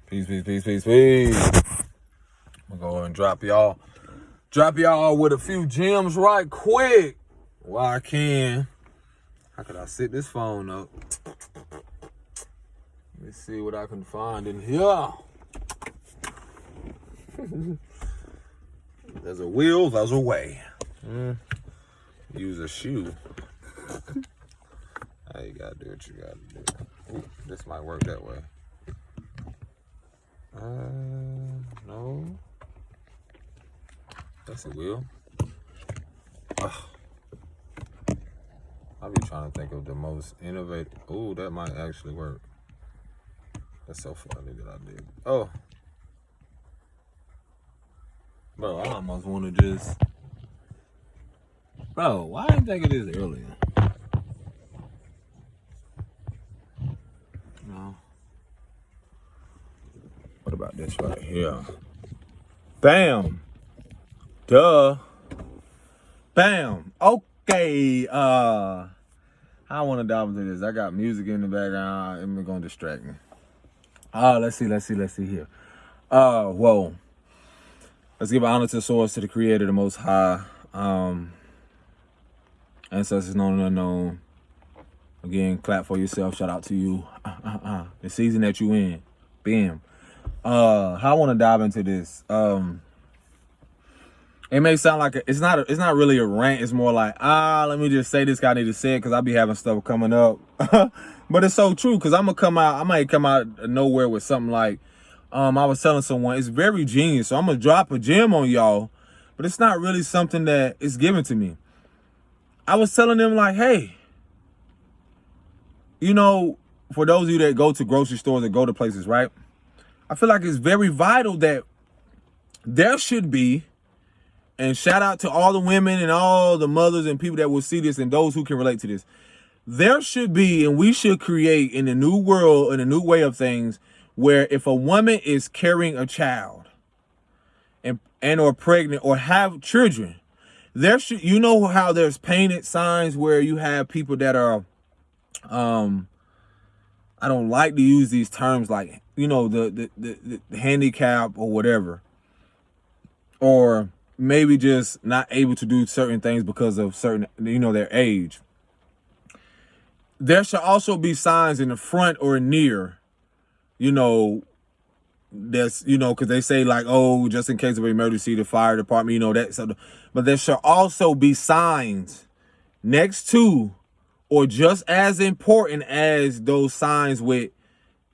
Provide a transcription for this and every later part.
Peace, peace, peace, peace, peace. I'm gonna go and drop y'all with a few gems right quick while I can. How could I sit this phone up? Let's see what I can find in here. There's a will, there's a way. Use a shoe. You gotta do what you gotta do. Ooh, this might work that way. No. That's a wheel. I'll be trying to think of the most innovative. Ooh, that might actually work. That's so funny that I did. Oh. Bro, I almost want to just... Bro, why didn't I think of this earlier? No. What about this right here? Bam. Duh. Bam. Okay. I want to dive into this. I got music in the background. It's going to distract me. Let's see here. Whoa. Let's give honor to the source, to the creator, the most high. Ancestors known and unknown. Again, clap for yourself. Shout out to you. The season that you in. Bam. How I want to dive into this. It may sound like it's not really a rant. It's more like, let me just say this. I need to say it because I be having stuff coming up. But it's so true because I might come out of nowhere with something like, I was telling someone, it's very genius. So I'm going to drop a gem on y'all, but it's not really something that is given to me. I was telling them like, hey, for those of you that go to grocery stores and go to places, right? I feel like it's very vital that there should be, and shout out to all the women and all the mothers and people that will see this and those who can relate to this. There should be, and we should create in a new world, in a new way of things, where if a woman is carrying a child and or pregnant or have children, there should, how there's painted signs where you have people that are, I don't like to use these terms like, the handicap or whatever, or maybe just not able to do certain things because of certain, their age. There should also be signs in the front or near, that's, because they say like, oh, just in case of an emergency, the fire department, that. So, but there should also be signs next to, or just as important as those signs with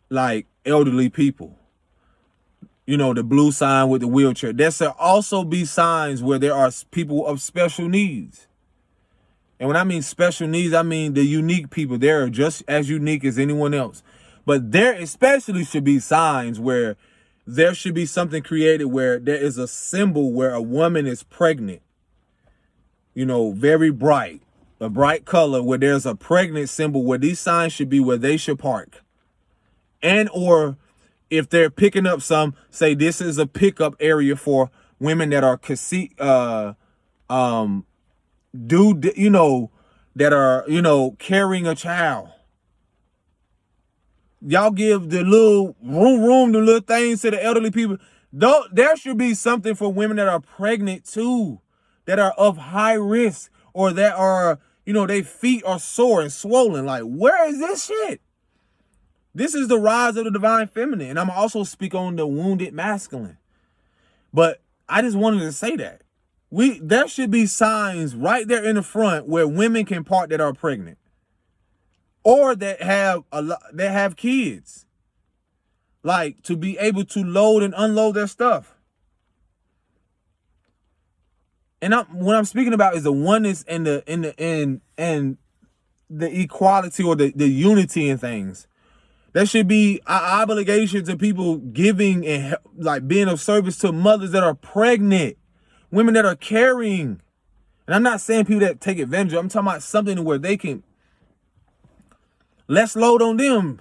like elderly people. The blue sign with the wheelchair. There should also be signs where there are people of special needs. And when I mean special needs, I mean the unique people. They're just as unique as anyone else. But there especially should be signs where there should be something created where there is a symbol where a woman is pregnant. Very bright. A bright color where there's a pregnant symbol where these signs should be where they should park. And or if they're picking up some, say this is a pickup area for women that are that are, carrying a child. Y'all give the little room, the little things to the elderly people. There should be something for women that are pregnant too, that are of high risk, or that are, their feet are sore and swollen. Like, where is this shit? This is the rise of the divine feminine. And I'm also speak on the wounded masculine. But I just wanted to say that. There should be signs right there in the front where women can park that are pregnant. Or that have kids. Like, to be able to load and unload their stuff. And what I'm speaking about is the oneness and the equality or the unity in things. There should be our obligation to people giving and like being of service to mothers that are pregnant, women that are carrying. And I'm not saying people that take advantage. I'm talking about something where they can, let's load on them.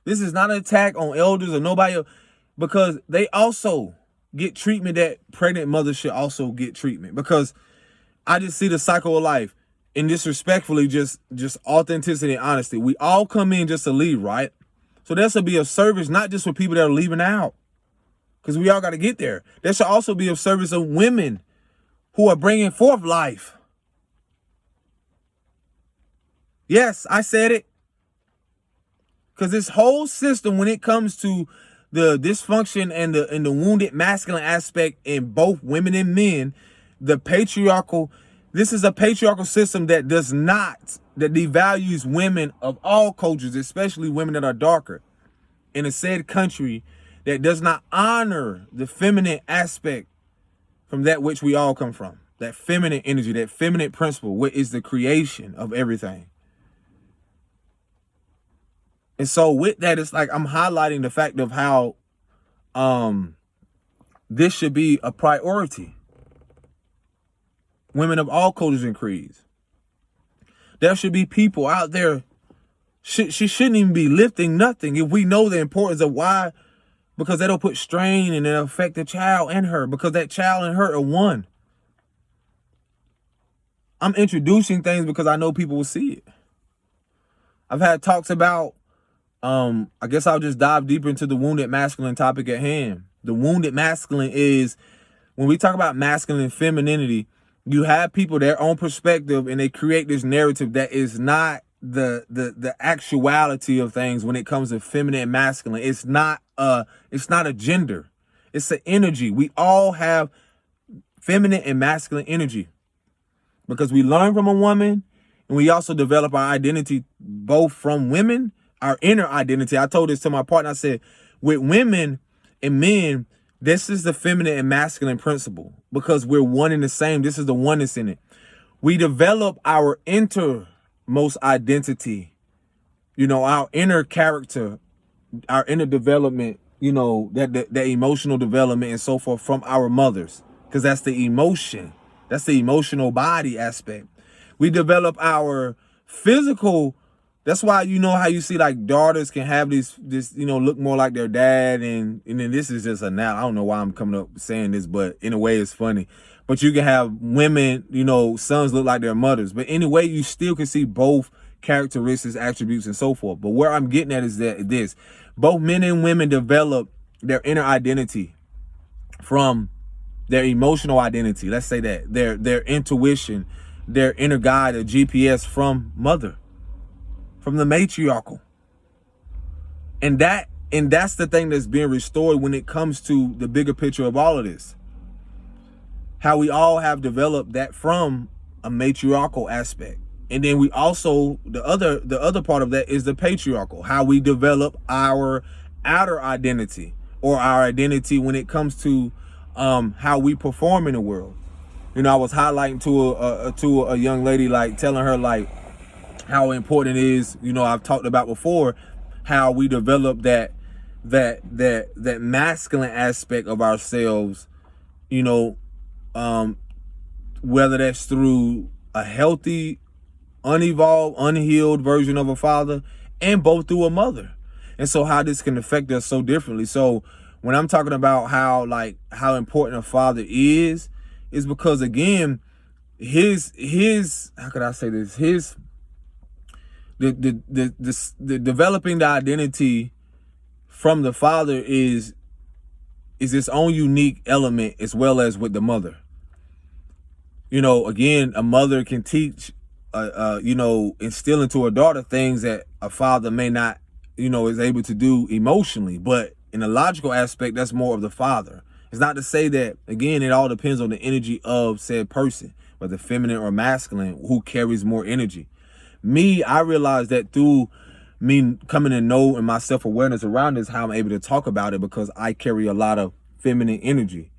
This is not an attack on elders or nobody else, because they also get treatment that pregnant mothers should also get treatment, because I just see the cycle of life. And disrespectfully, just authenticity and honesty. We all come in just to lead, right? So there should be a service not just for people that are leaving out, because we all got to get there. There should also be a service of women who are bringing forth life. Yes, I said it. Because this whole system, when it comes to the dysfunction and the wounded masculine aspect in both women and men, this is a patriarchal system that devalues women of all cultures, especially women that are darker, in a said country, that does not honor the feminine aspect from that which we all come from. That feminine energy, that feminine principle, what is the creation of everything. And so with that, it's like I'm highlighting the fact of how this should be a priority. Women of all cultures and creeds. There should be people out there. She shouldn't even be lifting nothing if we know the importance of why. Because that'll put strain and it'll affect the child and her. Because that child and her are one. I'm introducing things because I know people will see it. I've had talks about, I guess I'll just dive deeper into the wounded masculine topic at hand. The wounded masculine is, when we talk about masculine and femininity, you have people their own perspective and they create this narrative that is not the actuality of things when it comes to feminine and masculine. It's not a gender. It's an energy. We all have feminine and masculine energy because we learn from a woman and we also develop our identity both from women, our inner identity. I told this to my partner. I said, with women and men, this is the feminine and masculine principle because we're one and the same. This is the oneness in it. We develop our innermost identity, our inner character, our inner development, that emotional development and so forth from our mothers, because that's the emotion. That's the emotional body aspect. We develop our physical. That's why how you see like daughters can have this look more like their dad, and then this is just now. I don't know why I'm coming up saying this, but in a way it's funny. But you can have women, sons look like their mothers. But anyway, you still can see both characteristics, attributes, and so forth. But where I'm getting at is that both men and women develop their inner identity from their emotional identity. Let's say that their intuition, their inner guide, a GPS from mother. From the matriarchal. And that's the thing that's being restored when it comes to the bigger picture of all of this. How we all have developed that from a matriarchal aspect. And then we also, the other part of that is the patriarchal, how we develop our outer identity or our identity when it comes to how we perform in the world. I was highlighting to a young lady, like telling her like how important it is, I've talked about before, how we develop that masculine aspect of ourselves, whether that's through a healthy, unevolved, unhealed version of a father, and both through a mother. And so how this can affect us so differently. So when I'm talking about how important a father is because, again, his how could I say this? The developing the identity from the father is its own unique element, as well as with the mother. Again, a mother can teach, instill into a daughter things that a father may not, is able to do emotionally. But in a logical aspect, that's more of the father. It's not to say that, again, it all depends on the energy of said person, whether feminine or masculine, who carries more energy. I realized that through me coming to know and my self-awareness around this, how I'm able to talk about it, because I carry a lot of feminine energy.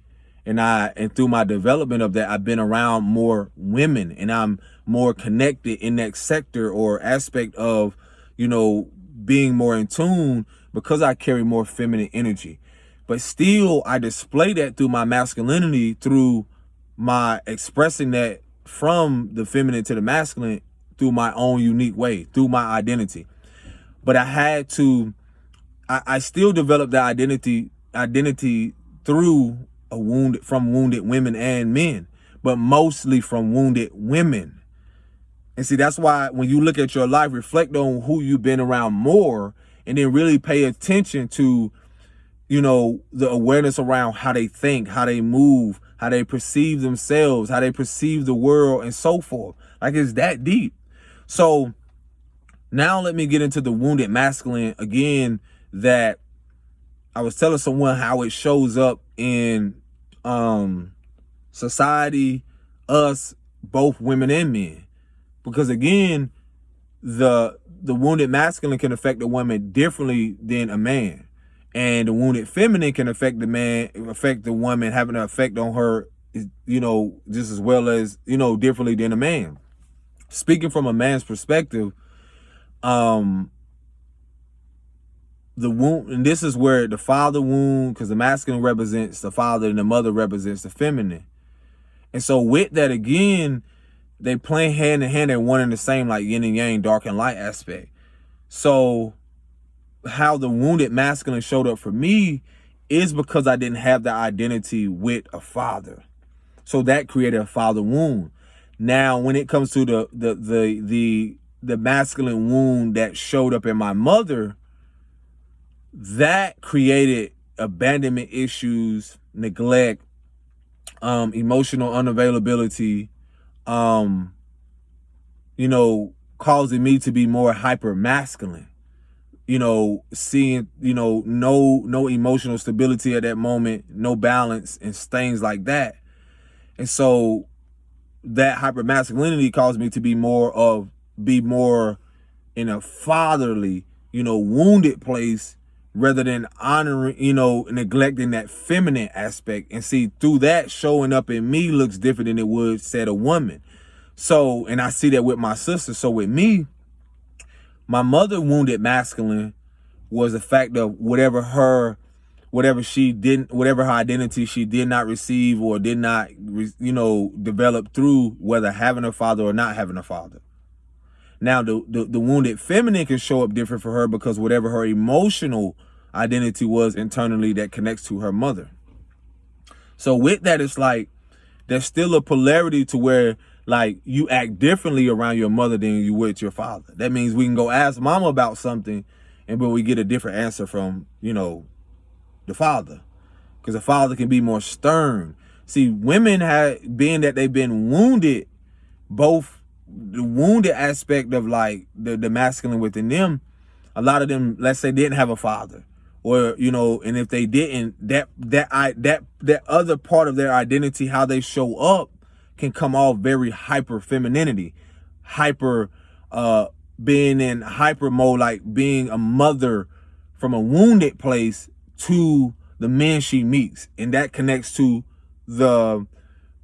And through my development of that, I've been around more women, and I'm more connected in that sector or aspect of, being more in tune, because I carry more feminine energy. But still, I display that through my masculinity, through my expressing that from the feminine to the masculine through my own unique way, through my identity. But I still developed that identity through from wounded women and men, but mostly from wounded women. And see, that's why when you look at your life, reflect on who you've been around more, and then really pay attention to, you know, the awareness around how they think, how they move, how they perceive themselves, how they perceive the world, and so forth. Like, it's that deep. So now let me get into the wounded masculine again, that I was telling someone how it shows up in society, us, both women and men. Because again, the wounded masculine can affect a woman differently than a man. And the wounded feminine can affect the woman, having an effect on her, you know, just as well as, you know, differently than a man. Speaking from a man's perspective, the wound, and this is where the father wound, because the masculine represents the father and the mother represents the feminine. And so with that, again, they play hand in hand and one and the same, like yin and yang, dark and light aspect. So how the wounded masculine showed up for me is because I didn't have the identity with a father. So that created a father wound. Now, when it comes to the masculine wound that showed up in my mother, that created abandonment issues, neglect, emotional unavailability, you know, causing me to be more hyper masculine. You know, seeing, you know, no emotional stability at that moment, no balance, and things like that. And so that hyper masculinity caused me to be more in a fatherly, you know, wounded place, rather than honoring, you know, neglecting that feminine aspect. And see, through that, showing up in me looks different than it would, said, a woman. So, and I see that with my sister. So with me, my mother wounded masculine was the fact of whatever her identity she did not receive or did not, you know, develop through whether having a father or not having a father. Now, the wounded feminine can show up different for her because whatever her emotional identity was internally that connects to her mother. So with that, it's like there's still a polarity to where, like, you act differently around your mother than you would your father. That means we can go ask mama about something, but we get a different answer from, you know, the father, because the father can be more stern. See, women being that they've been wounded, both the wounded aspect of like the masculine within them, a lot of them, let's say, didn't have a father, or, you know, and if they didn't, that other part of their identity, how they show up, can come off very hyper femininity, being in hyper mode, like being a mother from a wounded place to the men she meets. And that connects to the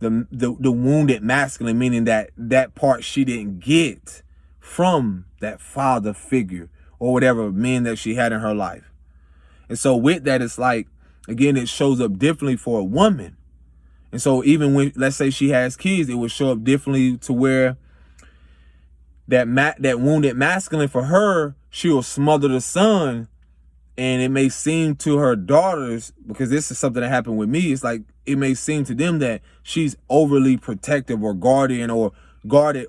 wounded masculine, meaning that part she didn't get from that father figure or whatever men that she had in her life. And so with that, it's like, again, it shows up differently for a woman. And so even when, let's say, she has kids, it will show up differently to where that wounded masculine for her, she will smother the son. And it may seem to her daughters, because this is something that happened with me, it's like it may seem to them that she's overly protective or guarded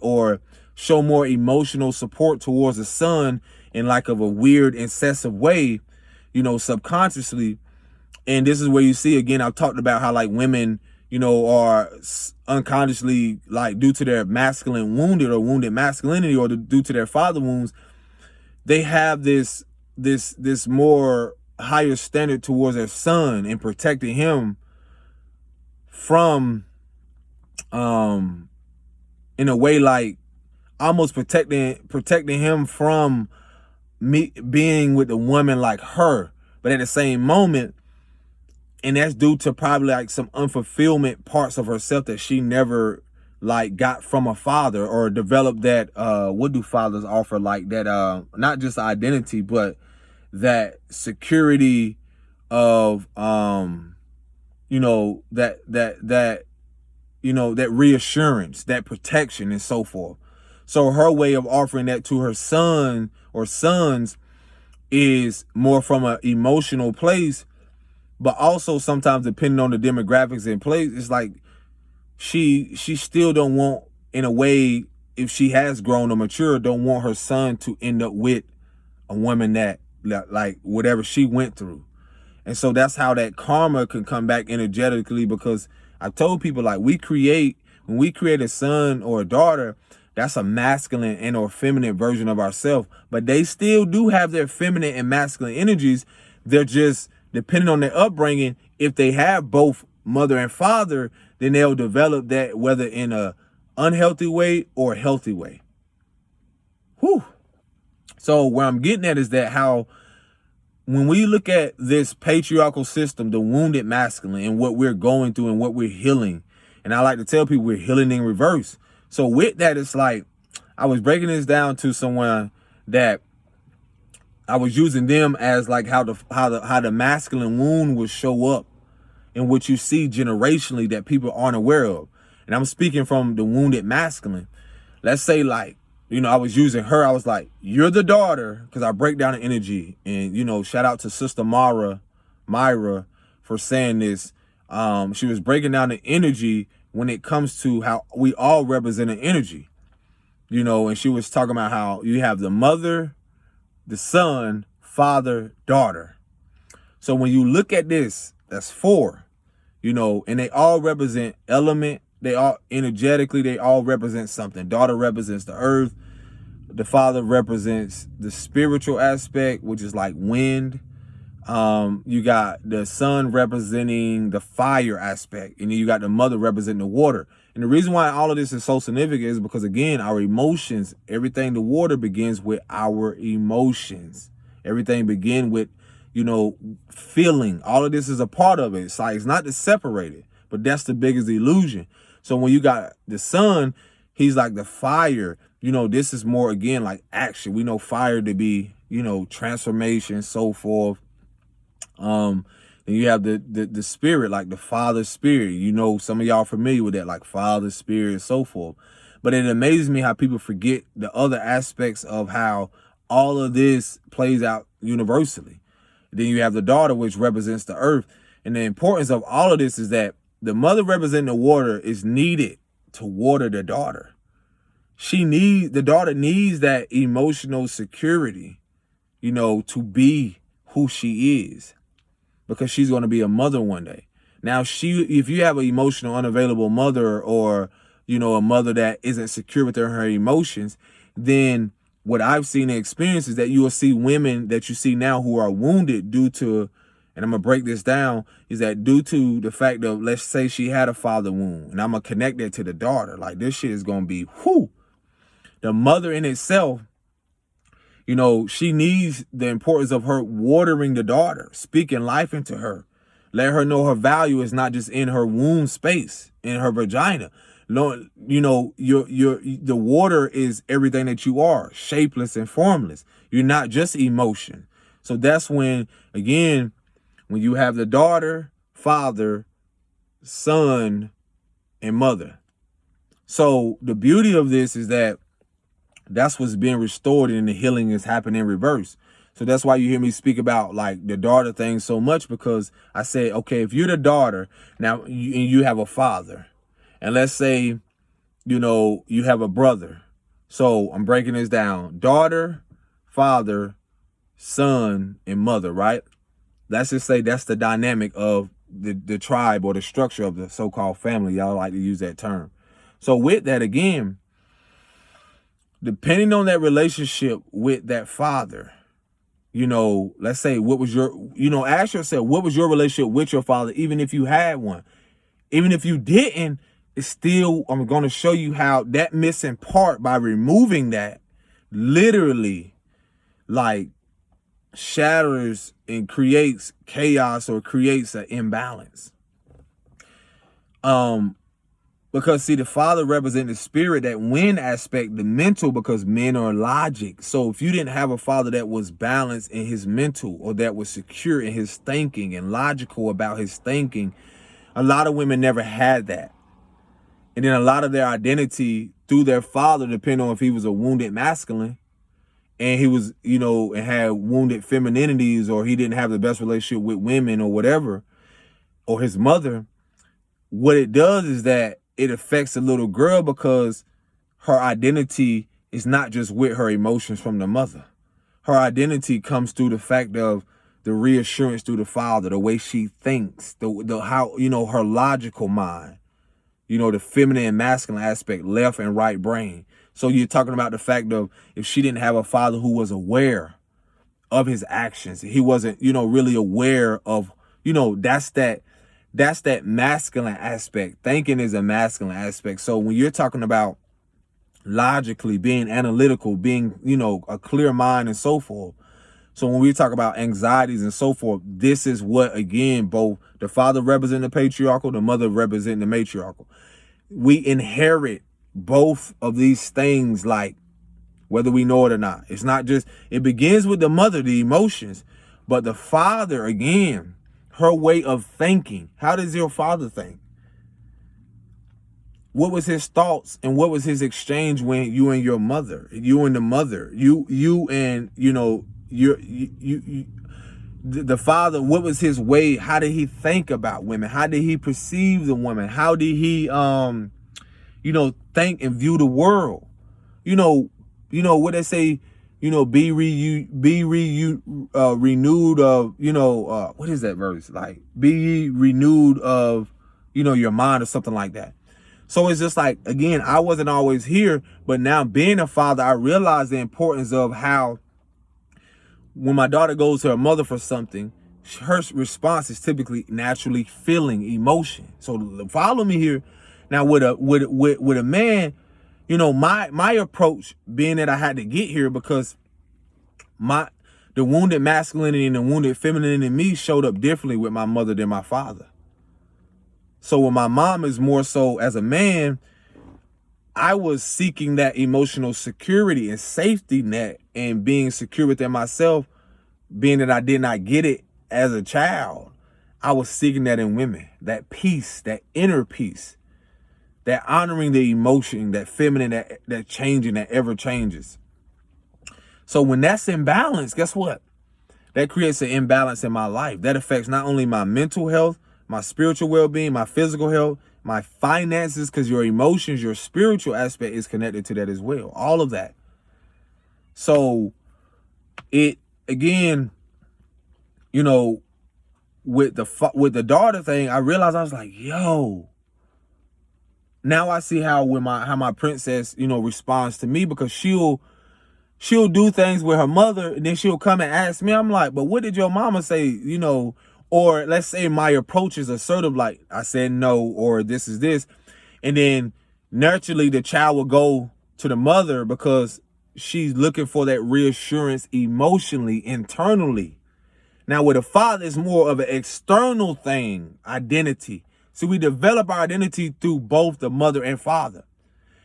or show more emotional support towards the son in like of a weird, incessive way, you know, subconsciously. And this is where you see, again, I've talked about how like women, you know, are unconsciously, like, due to their masculine wounded or wounded masculinity, or due to their father wounds, they have this more higher standard towards their son and protecting him from, in a way, like almost protecting him from me being with a woman like her. But at the same moment, and that's due to probably like some unfulfillment parts of herself that she never like got from a father, or developed that, what do fathers offer, like that, not just identity, but that security of, you know, that you know, that reassurance, that protection, and so forth. So her way of offering that to her son or sons is more from an emotional place, but also sometimes depending on the demographics in place, it's like she still don't want, in a way, if she has grown or matured, don't want her son to end up with a woman that like whatever she went through. And so that's how that karma can come back energetically, because I've told people, like, when we create a son or a daughter, that's a masculine and or feminine version of ourselves. But they still do have their feminine and masculine energies. They're just, depending on their upbringing, if they have both mother and father, then they'll develop that, whether in a unhealthy way or a healthy way. Whew. So where I'm getting at is that how, when we look at this patriarchal system, the wounded masculine, and what we're going through and what we're healing, and I like to tell people we're healing in reverse. So with that, it's like, I was breaking this down to someone that I was using them as like how the masculine wound will show up in what you see generationally that people aren't aware of. And I'm speaking from the wounded masculine. Let's say, like, I was using her. I was like, you're the daughter, because I break down the energy. And, shout out to Sister Myra for saying this. She was breaking down the energy when it comes to how we all represent an energy, and she was talking about how you have the mother, the son, father, daughter. So when you look at this, that's 4, and they all represent element. They all energetically, they all represent something. Daughter represents the earth. The father represents the spiritual aspect, which is like wind. You got the son representing the fire aspect, and then you got the mother representing the water. And the reason why all of this is so significant is because, again, our emotions, everything, the water begins with our emotions. Everything begin with, feeling. All of this is a part of it. It's like, it's not to separate it, but that's the biggest illusion. So when you got the sun, he's like the fire. This is more, again, like action. We know fire to be, transformation, so forth. And you have the spirit, like the Father spirit. Some of y'all familiar with that, like Father spirit, so forth. But it amazes me how people forget the other aspects of how all of this plays out universally. Then you have the daughter, which represents the earth. And the importance of all of this is that the mother representing the water is needed to water the daughter. The daughter needs that emotional security, to be who she is, because she's going to be a mother one day. Now, if you have an emotional unavailable mother, or, a mother that isn't secure within her emotions, then what I've seen and experienced is that you will see women that you see now who are wounded due to, and I'm going to break this down, is that due to the fact of, let's say she had a father wound, and I'm going to connect that to the daughter. Like, this shit is going to be, whoo. The mother in itself, she needs the importance of her watering the daughter, speaking life into her. Let her know her value is not just in her womb space, in her vagina. No, the water is everything that you are, shapeless and formless. You're not just emotion. So that's when, again, when you have the daughter, father, son, and mother. So the beauty of this is that that's what's being restored, and the healing is happening in reverse. So that's why you hear me speak about like the daughter thing so much, because I say, okay, if you're the daughter now, and you have a father, and let's say, you have a brother. So I'm breaking this down: daughter, father, son, and mother, right? Let's just say that's the dynamic of the tribe, or the structure of the so-called family. Y'all like to use that term. So with that, again, depending on that relationship with that father, let's say, what was your, ask yourself, what was your relationship with your father, even if you had one? Even if you didn't, it's still, I'm going to show you how that missing part, by removing that, literally, like, shatters and creates chaos, or creates an imbalance. Because, see, the father represents the spirit, that wind aspect, the mental, because men are logic. So if you didn't have a father that was balanced in his mental, or that was secure in his thinking and logical about his thinking, a lot of women never had that. And then a lot of their identity through their father, depending on if he was a wounded masculine, and he was, and had wounded femininities, or he didn't have the best relationship with women or whatever, or his mother, what it does is that it affects the little girl, because her identity is not just with her emotions from the mother. her identity comes through the fact of the reassurance through the father, the way she thinks, the how, her logical mind, the feminine and masculine aspect, left and right brain. So you're talking about the fact of if she didn't have a father who was aware of his actions, he wasn't, really aware of, that's that masculine aspect. Thinking is a masculine aspect. So when you're talking about logically being analytical, being, a clear mind and so forth. So when we talk about anxieties and so forth, this is what, again, both the father representing the patriarchal, the mother representing the matriarchal. We inherit both of these things, like whether we know it or not. It's not just, it begins with the mother, the emotions, but the father, again, her way of thinking. How does your father think? What was his thoughts and what was his exchange when you and your mother, you and the mother, you and, the father, what was his way? How did he think about women? How did he perceive the woman? How did he, think and view the world? What they say, be renewed of, what is that verse? Like, be ye renewed of, your mind or something like that. So it's just like, again, I wasn't always here, but now being a father, I realize the importance of how when my daughter goes to her mother for something, her response is typically naturally feeling emotion. So follow me here. Now with a man, my approach being that I had to get here because the wounded masculinity and the wounded feminine in me showed up differently with my mother than my father. So when my mom is more so as a man, I was seeking that emotional security and safety net and being secure within myself, being that I did not get it as a child. I was seeking that in women, that peace, that inner peace, that honoring the emotion, that feminine, that changing, that ever changes. So when that's imbalanced, guess what? That creates an imbalance in my life. That affects not only my mental health, my spiritual well-being, my physical health, my finances, because your emotions, your spiritual aspect is connected to that as well. All of that. So it, again, with the daughter thing, I realized, I was like, yo, now I see how my princess, responds to me, because she'll do things with her mother and then she'll come and ask me. I'm like, but what did your mama say? Or let's say my approach is assertive, like I said no, or this is this. And then naturally the child will go to the mother because she's looking for that reassurance emotionally, internally. Now with a father, it's more of an external thing, identity. So we develop our identity through both the mother and father.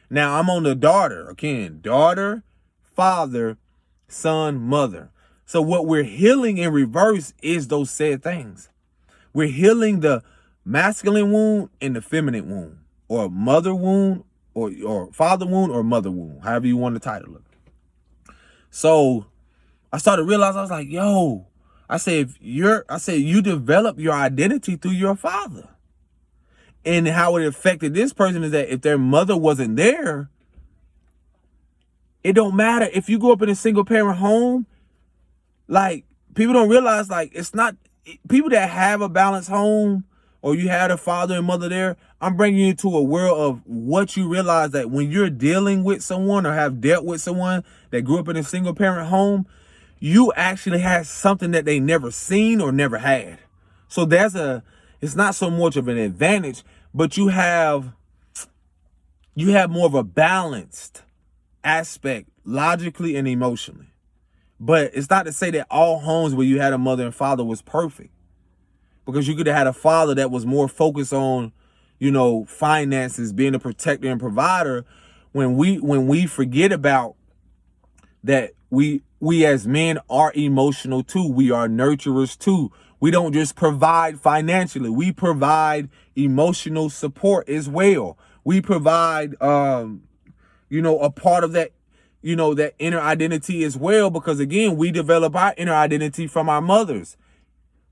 Now I'm on the daughter, again, daughter, father, son, mother. So what we're healing in reverse is those said things. We're healing the masculine wound and the feminine wound, or mother wound, or father wound, or mother wound, however you want to title it. So I started to realize, I was like, yo, I said, you develop your identity through your father. And how it affected this person is that if their mother wasn't there, it don't matter. If you grow up in a single parent home, like, people don't realize, like, it's not people that have a balanced home, or you had a father and mother there. I'm bringing you to a world of what you realize, that when you're dealing with someone or have dealt with someone that grew up in a single parent home, you actually had something that they never seen or never had. So it's not so much of an advantage, but you have more of a balanced aspect logically and emotionally. But it's not to say that all homes where you had a mother and father was perfect, because you could have had a father that was more focused on, finances, being a protector and provider. When we forget about that, we as men are emotional too. We are nurturers too. We don't just provide financially. We provide emotional support as well. We provide, a part of that, that inner identity as well, because again, we develop our inner identity from our mothers.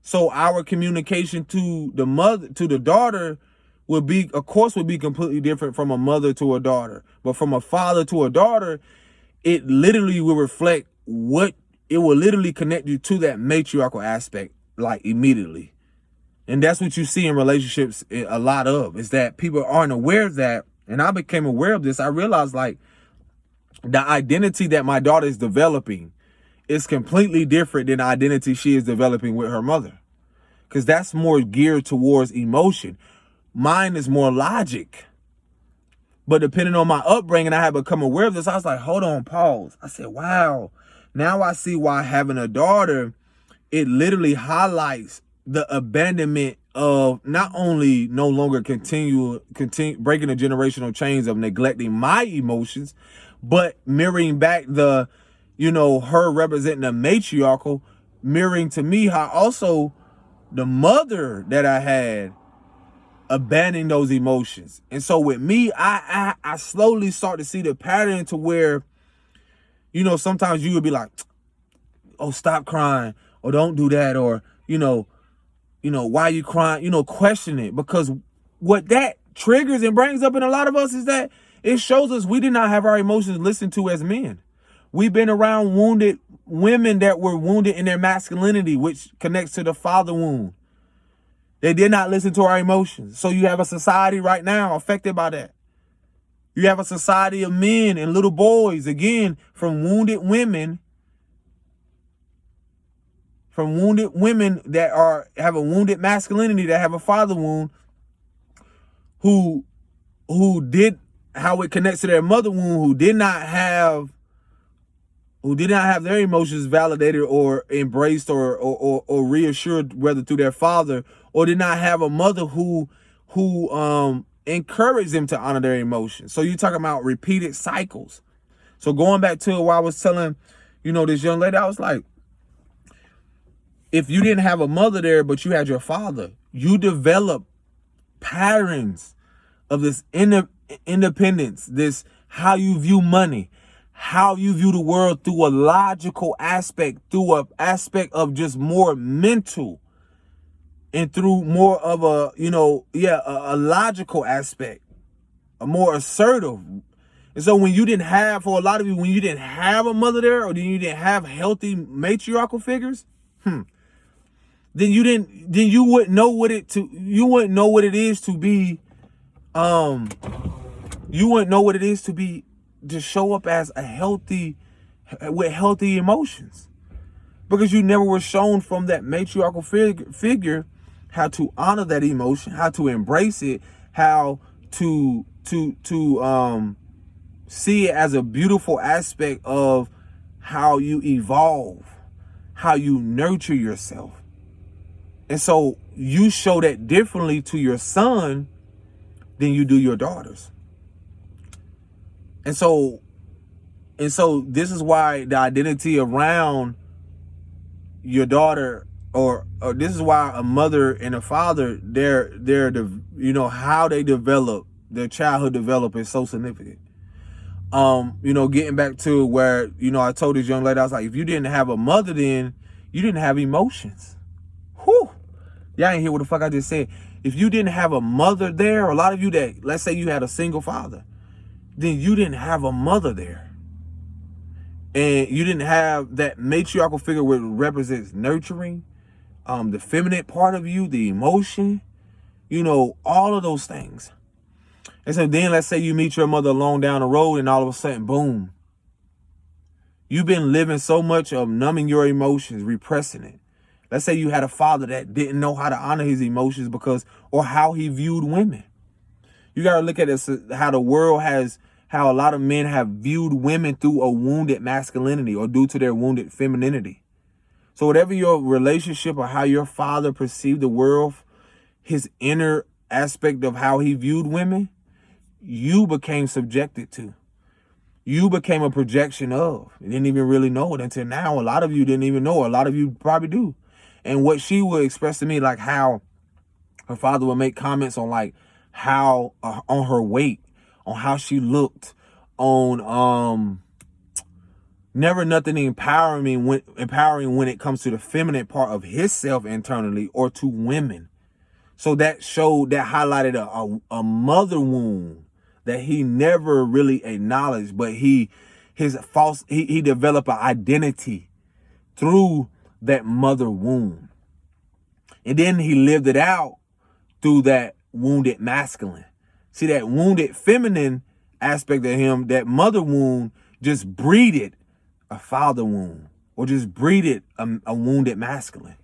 So our communication to the daughter would be completely different from a mother to a daughter. But from a father to a daughter, it literally will reflect what it will literally connect you to that matriarchal aspect, like immediately. And that's what you see in relationships a lot of, is that people aren't aware of that. And I became aware of this. I realized like the identity that my daughter is developing is completely different than the identity she is developing with her mother. Because that's more geared towards emotion. Mine is more logic. But depending on my upbringing, I had become aware of this. I was like, hold on, pause. I said, wow. Now I see why having a daughter, it literally highlights the abandonment of not only no longer continue breaking the generational chains of neglecting my emotions, but mirroring back the, her representing the matriarchal, mirroring to me how also the mother that I had abandoning those emotions. And so with me, I slowly start to see the pattern to where, sometimes you would be like, oh, stop crying, or don't do that, or, why are you crying? Question it. Because what that triggers and brings up in a lot of us is that it shows us we did not have our emotions listened to as men. We've been around wounded women that were wounded in their masculinity, which connects to the father wound. They did not listen to our emotions. So you have a society right now affected by that. You have a society of men and little boys, again, from wounded women that have a wounded masculinity, that have a father wound, who did how it connects to their mother wound, who did not have their emotions validated or embraced or reassured, whether through their father, or did not have a mother who encouraged them to honor their emotions. So you're talking about repeated cycles. So going back to what I was telling, this young lady, I was like, if you didn't have a mother there, but you had your father, you develop patterns of this independence, this how you view money, how you view the world through a logical aspect, through an aspect of just more mental, and through more of a logical aspect, a more assertive. And so when you didn't have, for a lot of you, when you didn't have a mother there, or then you didn't have healthy matriarchal figures, then you wouldn't know what it is to be, to show up as with healthy emotions, because you never were shown from that matriarchal figure how to honor that emotion, how to embrace it, how to see it as a beautiful aspect of how you evolve, how you nurture yourself. And so you show that differently to your son than you do your daughters. And so this is why the identity around your daughter, or this is why a mother and a father, how they develop, their childhood develop, is so significant. Getting back to where, I told this young lady, I was like, if you didn't have a mother, then you didn't have emotions. Whew. Y'all ain't hear what the fuck I just said. If you didn't have a mother there, a lot of you that, let's say you had a single father, then you didn't have a mother there. And you didn't have that matriarchal figure which represents nurturing, the feminine part of you, the emotion, all of those things. And so then let's say you meet your mother along down the road, and all of a sudden, boom, you've been living so much of numbing your emotions, repressing it. Let's say you had a father that didn't know how to honor his emotions or how he viewed women. You got to look at this, how the world how a lot of men have viewed women through a wounded masculinity, or due to their wounded femininity. So whatever your relationship or how your father perceived the world, his inner aspect of how he viewed women, you became subjected to. You became a projection of. You didn't even really know it until now. A lot of you didn't even know. A lot of you probably do. And what she would express to me, like how her father would make comments on like how on her weight, on how she looked, on never nothing empowering when it comes to the feminine part of his self internally, or to women. So that highlighted a mother wound that he never really acknowledged, but he developed an identity through that mother wound. And then he lived it out through that wounded masculine. See, that wounded feminine aspect of him, that mother wound just breeded a father wound, or just breeded a wounded masculine.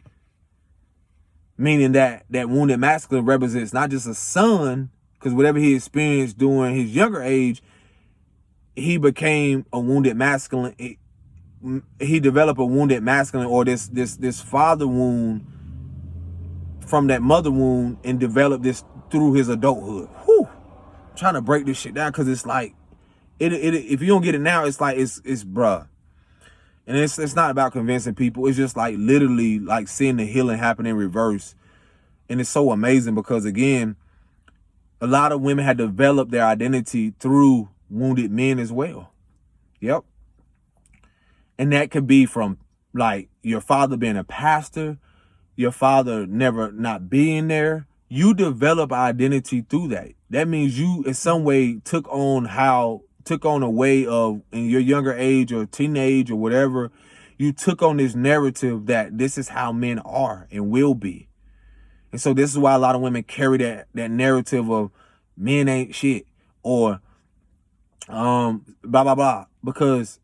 Meaning that wounded masculine represents not just a son, because whatever he experienced during his younger age, he became a wounded masculine. He developed a wounded masculine, or this father wound from that mother wound, and developed this through his adulthood. Whew. I'm trying to break this shit down, because it's like, if you don't get it now, it's like, it's bruh. And it's not about convincing people. It's just like literally like seeing the healing happen in reverse. And it's so amazing because, again, a lot of women had developed their identity through wounded men as well. Yep. And that could be from like your father being a pastor, your father never not being there. You develop identity through that. That means you in some way took on a way of, in your younger age or teenage or whatever, you took on this narrative that this is how men are and will be. And so this is why a lot of women carry that narrative of men ain't shit, or blah, blah, blah. Because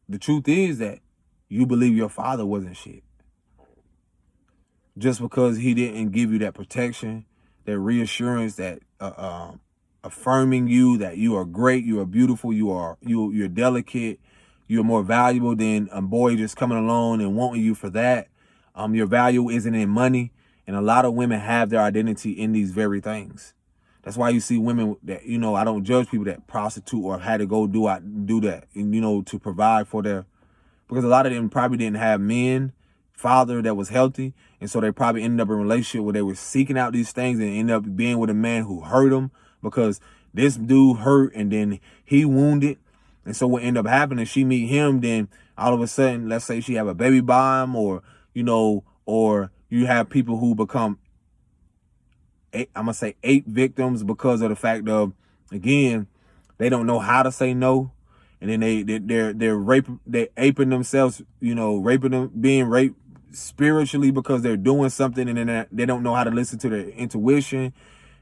the truth is that you believe your father wasn't shit. Just because he didn't give you that protection, that reassurance, that affirming you that you are great, you are beautiful, you're delicate, you're more valuable than a boy just coming along and wanting you for that. Your value isn't in money. And a lot of women have their identity in these very things. That's why you see women that, I don't judge people that prostitute or had to go do that, and, to provide for because a lot of them probably didn't have father that was healthy. And so they probably ended up in a relationship where they were seeking out these things and ended up being with a man who hurt them, because this dude hurt and then he wounded. And so what ended up happening, she meet him, then all of a sudden, let's say she have a baby by him, or you have people who become, I'm going to say 8 victims because of the fact of, again, they don't know how to say no. And then they're aping themselves, raping them, being raped spiritually because they're doing something, and then they don't know how to listen to their intuition.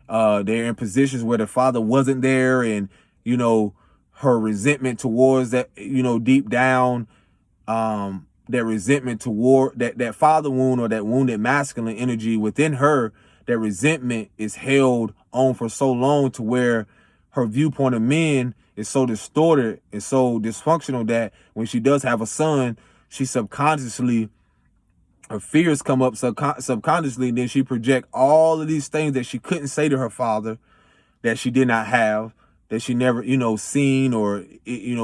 They're in positions where the father wasn't there, and, her resentment towards that, deep down, that resentment toward that father wound, or that wounded masculine energy within her, that resentment is held on for so long to where her viewpoint of men is so distorted and so dysfunctional that when she does have a son, she subconsciously, her fears come up subconsciously, and then she project all of these things that she couldn't say to her father, that she did not have, that she never, seen, or,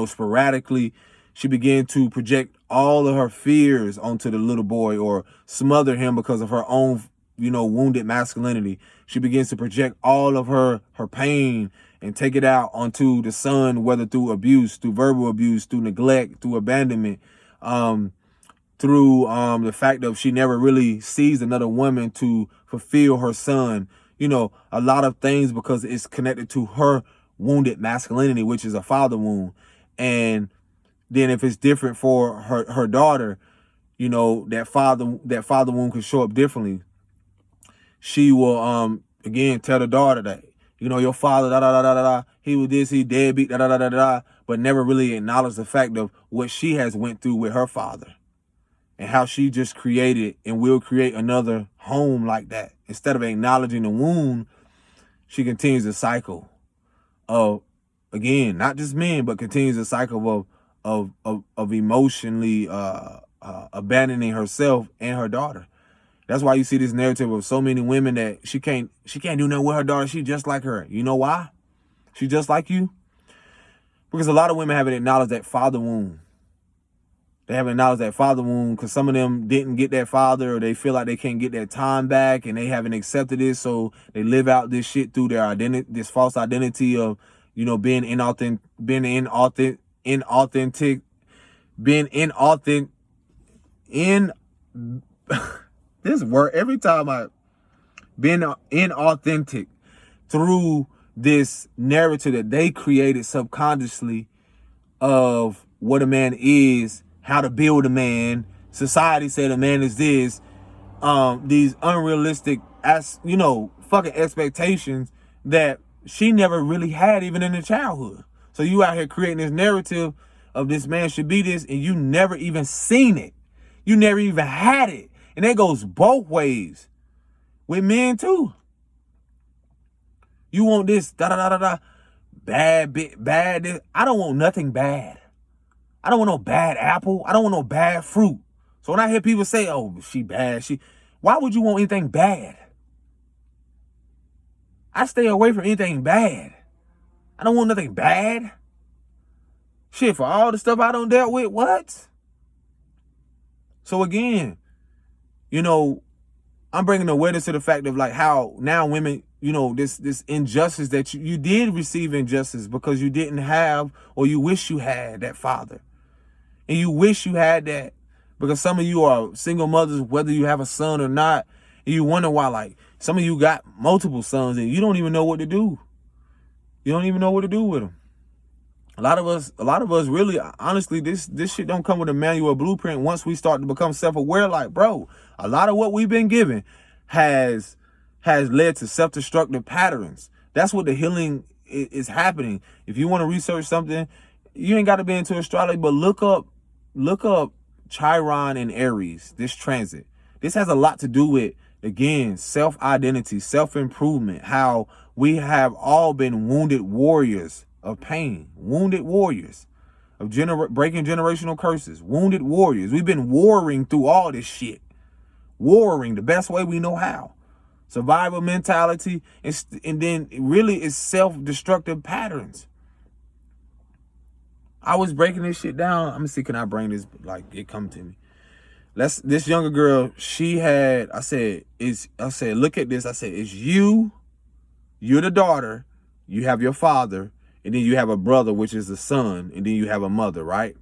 sporadically. She began to project all of her fears onto the little boy, or smother him because of her own, wounded masculinity. She begins to project all of her pain and take it out onto the son, whether through abuse, through verbal abuse, through neglect, through abandonment, through the fact of she never really sees another woman to fulfill her son. A lot of things, because it's connected to her wounded masculinity, which is a father wound. And then if it's different for her daughter, that father wound could show up differently. She will again tell the daughter that, your father, da da da da da, he was this, he deadbeat, da da da da da, but never really acknowledge the fact of what she has went through with her father, and how she just created and will create another home like that. Instead of acknowledging the wound, she continues the cycle of, again, not just men, but continues the cycle of emotionally abandoning herself and her daughter. That's why you see this narrative of so many women that she can't do nothing with her daughter. She just like her. You know why? She just like you? Because a lot of women haven't acknowledged that father wound. They haven't acknowledged that father wound because some of them didn't get that father, or they feel like they can't get that time back, and they haven't accepted it. So they live out this shit through their identity, this false identity of, being inauthentic, this word, every time being inauthentic through this narrative that they created subconsciously of what a man is, how to build a man, society said a man is this, these unrealistic fucking expectations that she never really had even in her childhood. So you out here creating this narrative of this man should be this, and you never even seen it. You never even had it. And that goes both ways with men too. You want this bad this. I don't want nothing bad. I don't want no bad apple. I don't want no bad fruit. So when I hear people say, oh, she bad, why would you want anything bad? I stay away from anything bad. I don't want nothing bad. Shit, for all the stuff I done dealt with, what? So again, I'm bringing awareness to the fact of like how now women, this injustice that you did receive injustice because you didn't have, or you wish you had that father. And you wish you had that because some of you are single mothers, whether you have a son or not, and you wonder why, like, some of you got multiple sons and you don't even know what to do. You don't even know what to do with them. A lot of us really, honestly, this shit don't come with a manual or blueprint once we start to become self-aware. Like, bro, a lot of what we've been given has led to self-destructive patterns. That's what the healing is happening. If you want to research something, you ain't got to be into astrology, but look up Chiron and Aries, this transit. This has a lot to do with, again, self-identity, self-improvement, how we have all been wounded warriors of pain, wounded warriors of breaking generational curses, wounded warriors. We've been warring through all this shit. Warring the best way we know how. Survival mentality, and then really it's self-destructive patterns. I was breaking this shit down. I'm gonna see, can I bring this, like, it come to me. This younger girl, I said, look at this. I said, it's you're the daughter, you have your father, and then you have a brother, which is the son, and then you have a mother, right?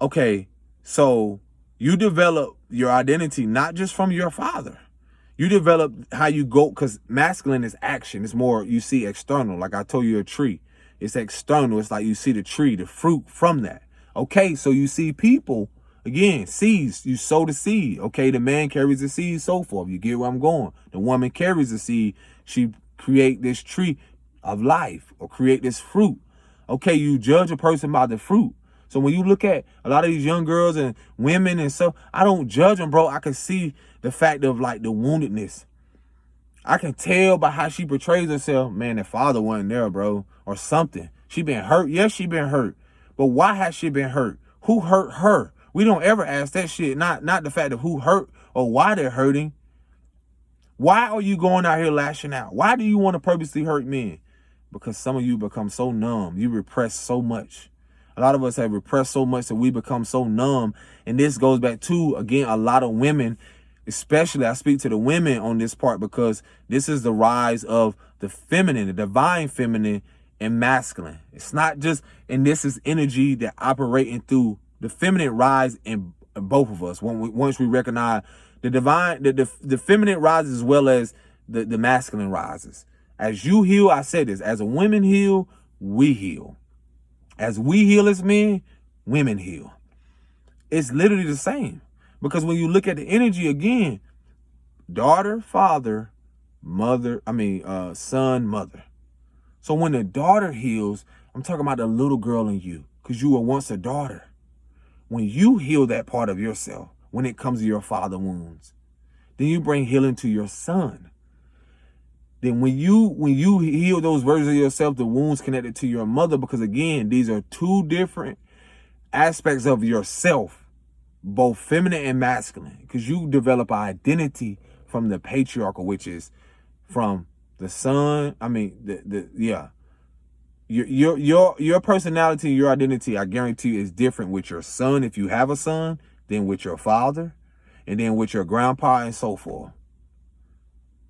Okay, so you develop your identity not just from your father. You develop how you go, because masculine is action. It's more, you see external. Like I told you, a tree. It's external. It's like you see the tree, the fruit from that. Okay, so you see people, again, seeds. You sow the seed. Okay, the man carries the seed, so forth. You get where I'm going. The woman carries the seed. She create this tree of life or create this fruit. Okay, you judge a person by the fruit. So when you look at a lot of these young girls and women and so, I don't judge them, bro. I can see the fact of like the woundedness. I can tell by how she portrays herself, man, the father wasn't there, bro, or something. She been hurt. Yes, she been hurt. But why has she been hurt? Who hurt her? We don't ever ask that shit. Not the fact of who hurt or why they're hurting. Why are you going out here lashing out? Why do you want to purposely hurt men? Because some of you become so numb. You repress so much. A lot of us have repressed so much that we become so numb. And this goes back to, again, a lot of women, especially I speak to the women on this part, because this is the rise of the feminine, the divine feminine and masculine. It's not just, and this is energy that operating through the feminine rise in both of us. Once we recognize the divine, the feminine rises as well as the masculine rises. As you heal, I said this, as a women heal, we heal. As we heal as men, women heal. It's literally the same. Because when you look at the energy again, daughter, father, son, mother. So when the daughter heals, I'm talking about the little girl in you, because you were once a daughter. When you heal that part of yourself, when it comes to your father wounds, then you bring healing to your son. Then when you heal those versions of yourself, the wounds connected to your mother, because again, these are two different aspects of yourself, both feminine and masculine, because you develop an identity from the patriarchal, which is from the son. Your personality, your identity, I guarantee you, is different with your son, if you have a son, than with your father, and then with your grandpa and so forth.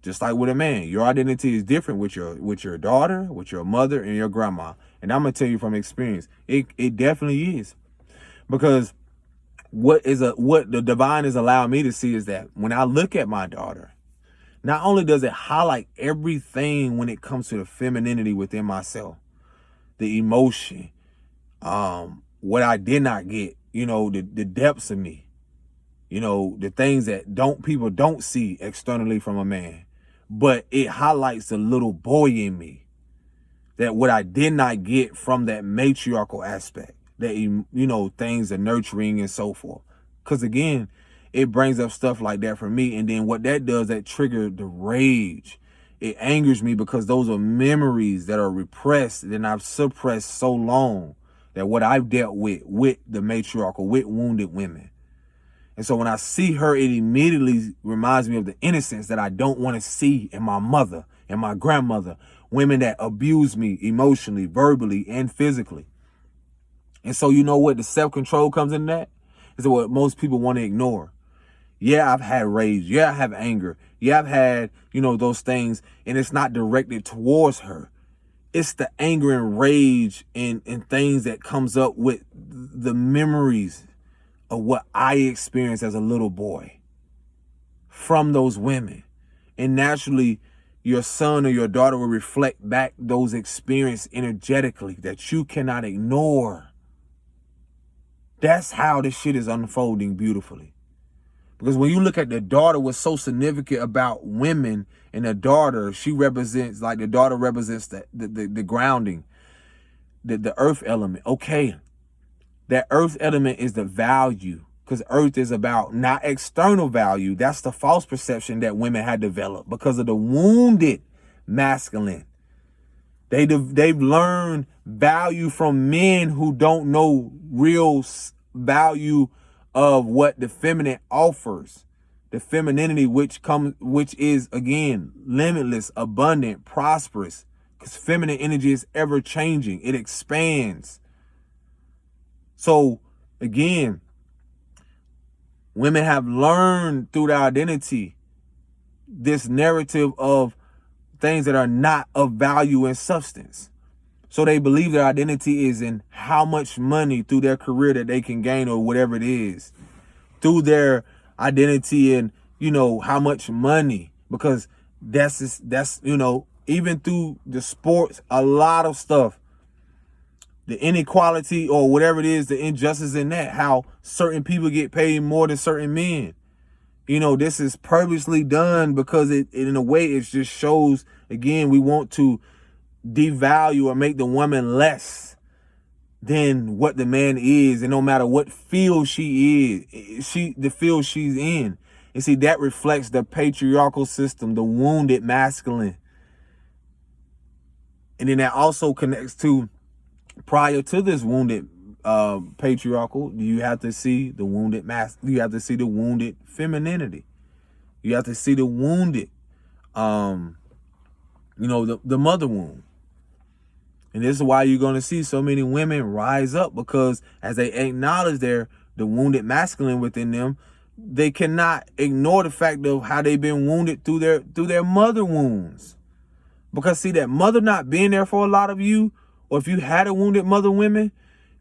Just like with a man, your identity is different with your daughter, with your mother, and your grandma. And I'm gonna tell you from experience, it definitely is. Because what the divine is allowing me to see is that when I look at my daughter, not only does it highlight everything when it comes to the femininity within myself, the emotion, what I did not get, the depths of me, the things that people don't see externally from a man, but it highlights the little boy in me, that what I did not get from that matriarchal aspect, that, things are nurturing and so forth. Because again, it brings up stuff like that for me. And then what that does, that triggered the rage. It angers me because those are memories that are repressed and I've suppressed so long, that what I've dealt with the matriarchal, with wounded women. And so when I see her, it immediately reminds me of the innocence that I don't want to see in my mother and my grandmother, women that abuse me emotionally, verbally, and physically. And so you know what? The self-control comes in that. Is what most people want to ignore. Yeah, I've had rage. Yeah, I have anger. Yeah, I've had, those things, and it's not directed towards her. It's the anger and rage and things that comes up with the memories of what I experienced as a little boy from those women. And naturally, your son or your daughter will reflect back those experiences energetically that you cannot ignore. That's how this shit is unfolding beautifully. Because when you look at the daughter, what's so significant about women and the daughter, the daughter represents the grounding, the earth element. Okay, that earth element is the value, because earth is about not external value. That's the false perception that women had developed because of the wounded masculine. They've learned value from men who don't know real value of what the feminine offers. The femininity which is, again, limitless, abundant, prosperous. Because feminine energy is ever changing. It expands. So again, women have learned through their identity this narrative of things that are not of value and substance. So they believe their identity is in how much money through their career that they can gain, or whatever it is. Through their identity in, how much money, because that's even through the sports, a lot of stuff, the inequality or whatever it is, the injustice in that, how certain people get paid more than certain men. This is purposely done because it in a way, it just shows, again, we want to devalue or make the woman less than what the man is. And no matter what field she is, the field she's in. And see, that reflects the patriarchal system, the wounded masculine. And then that also connects to, prior to this wounded patriarchal, you have to see the wounded you have to see the wounded femininity. You have to see the wounded, the mother wound. And this is why you're going to see so many women rise up, because as they acknowledge the wounded masculine within them, they cannot ignore the fact of how they've been wounded through their mother wounds. Because see, that mother not being there for a lot of you, or if you had a wounded mother women,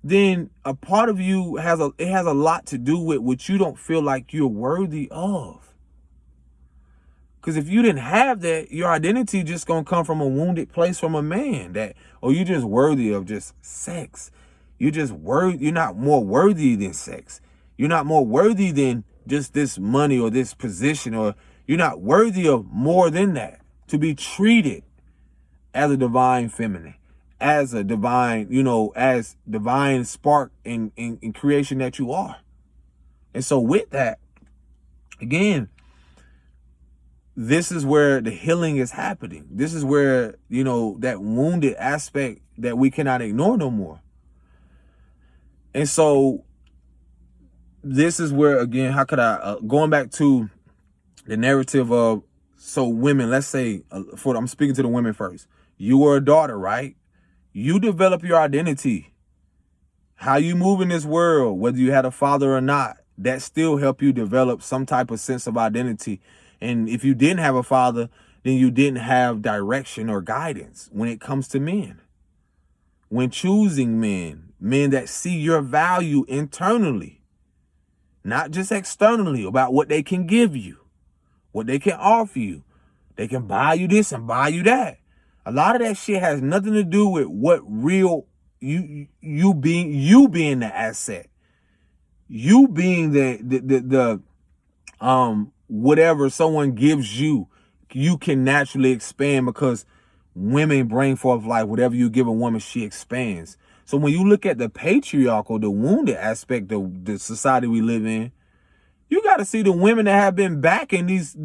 then a part of you has a lot to do with what you don't feel like you're worthy of. Because if you didn't have that, your identity just gonna come from a wounded place from a man, you're just worthy of just sex. You're not more worthy than sex. You're not more worthy than just this money or this position, or you're not worthy of more than that, to be treated as a divine feminine, as a divine, as divine spark in creation that you are. And so with that, again, this is where the healing is happening. This is where, that wounded aspect that we cannot ignore no more. And so this is where, again, how could I, going back to the narrative of, so women, let's say, I'm speaking to the women first. You were a daughter, right? You develop your identity. How you move in this world, whether you had a father or not, that still help you develop some type of sense of identity. And if you didn't have a father, then you didn't have direction or guidance when it comes to men. When choosing men that see your value internally, not just externally, about what they can give you, what they can offer you. They can buy you this and buy you that. A lot of that shit has nothing to do with what real you being the asset. You being the whatever someone gives you, you can naturally expand because women bring forth life. Whatever you give a woman, she expands. So when you look at the patriarchal, the wounded aspect of the society we live in, you got to see the women that have been backing these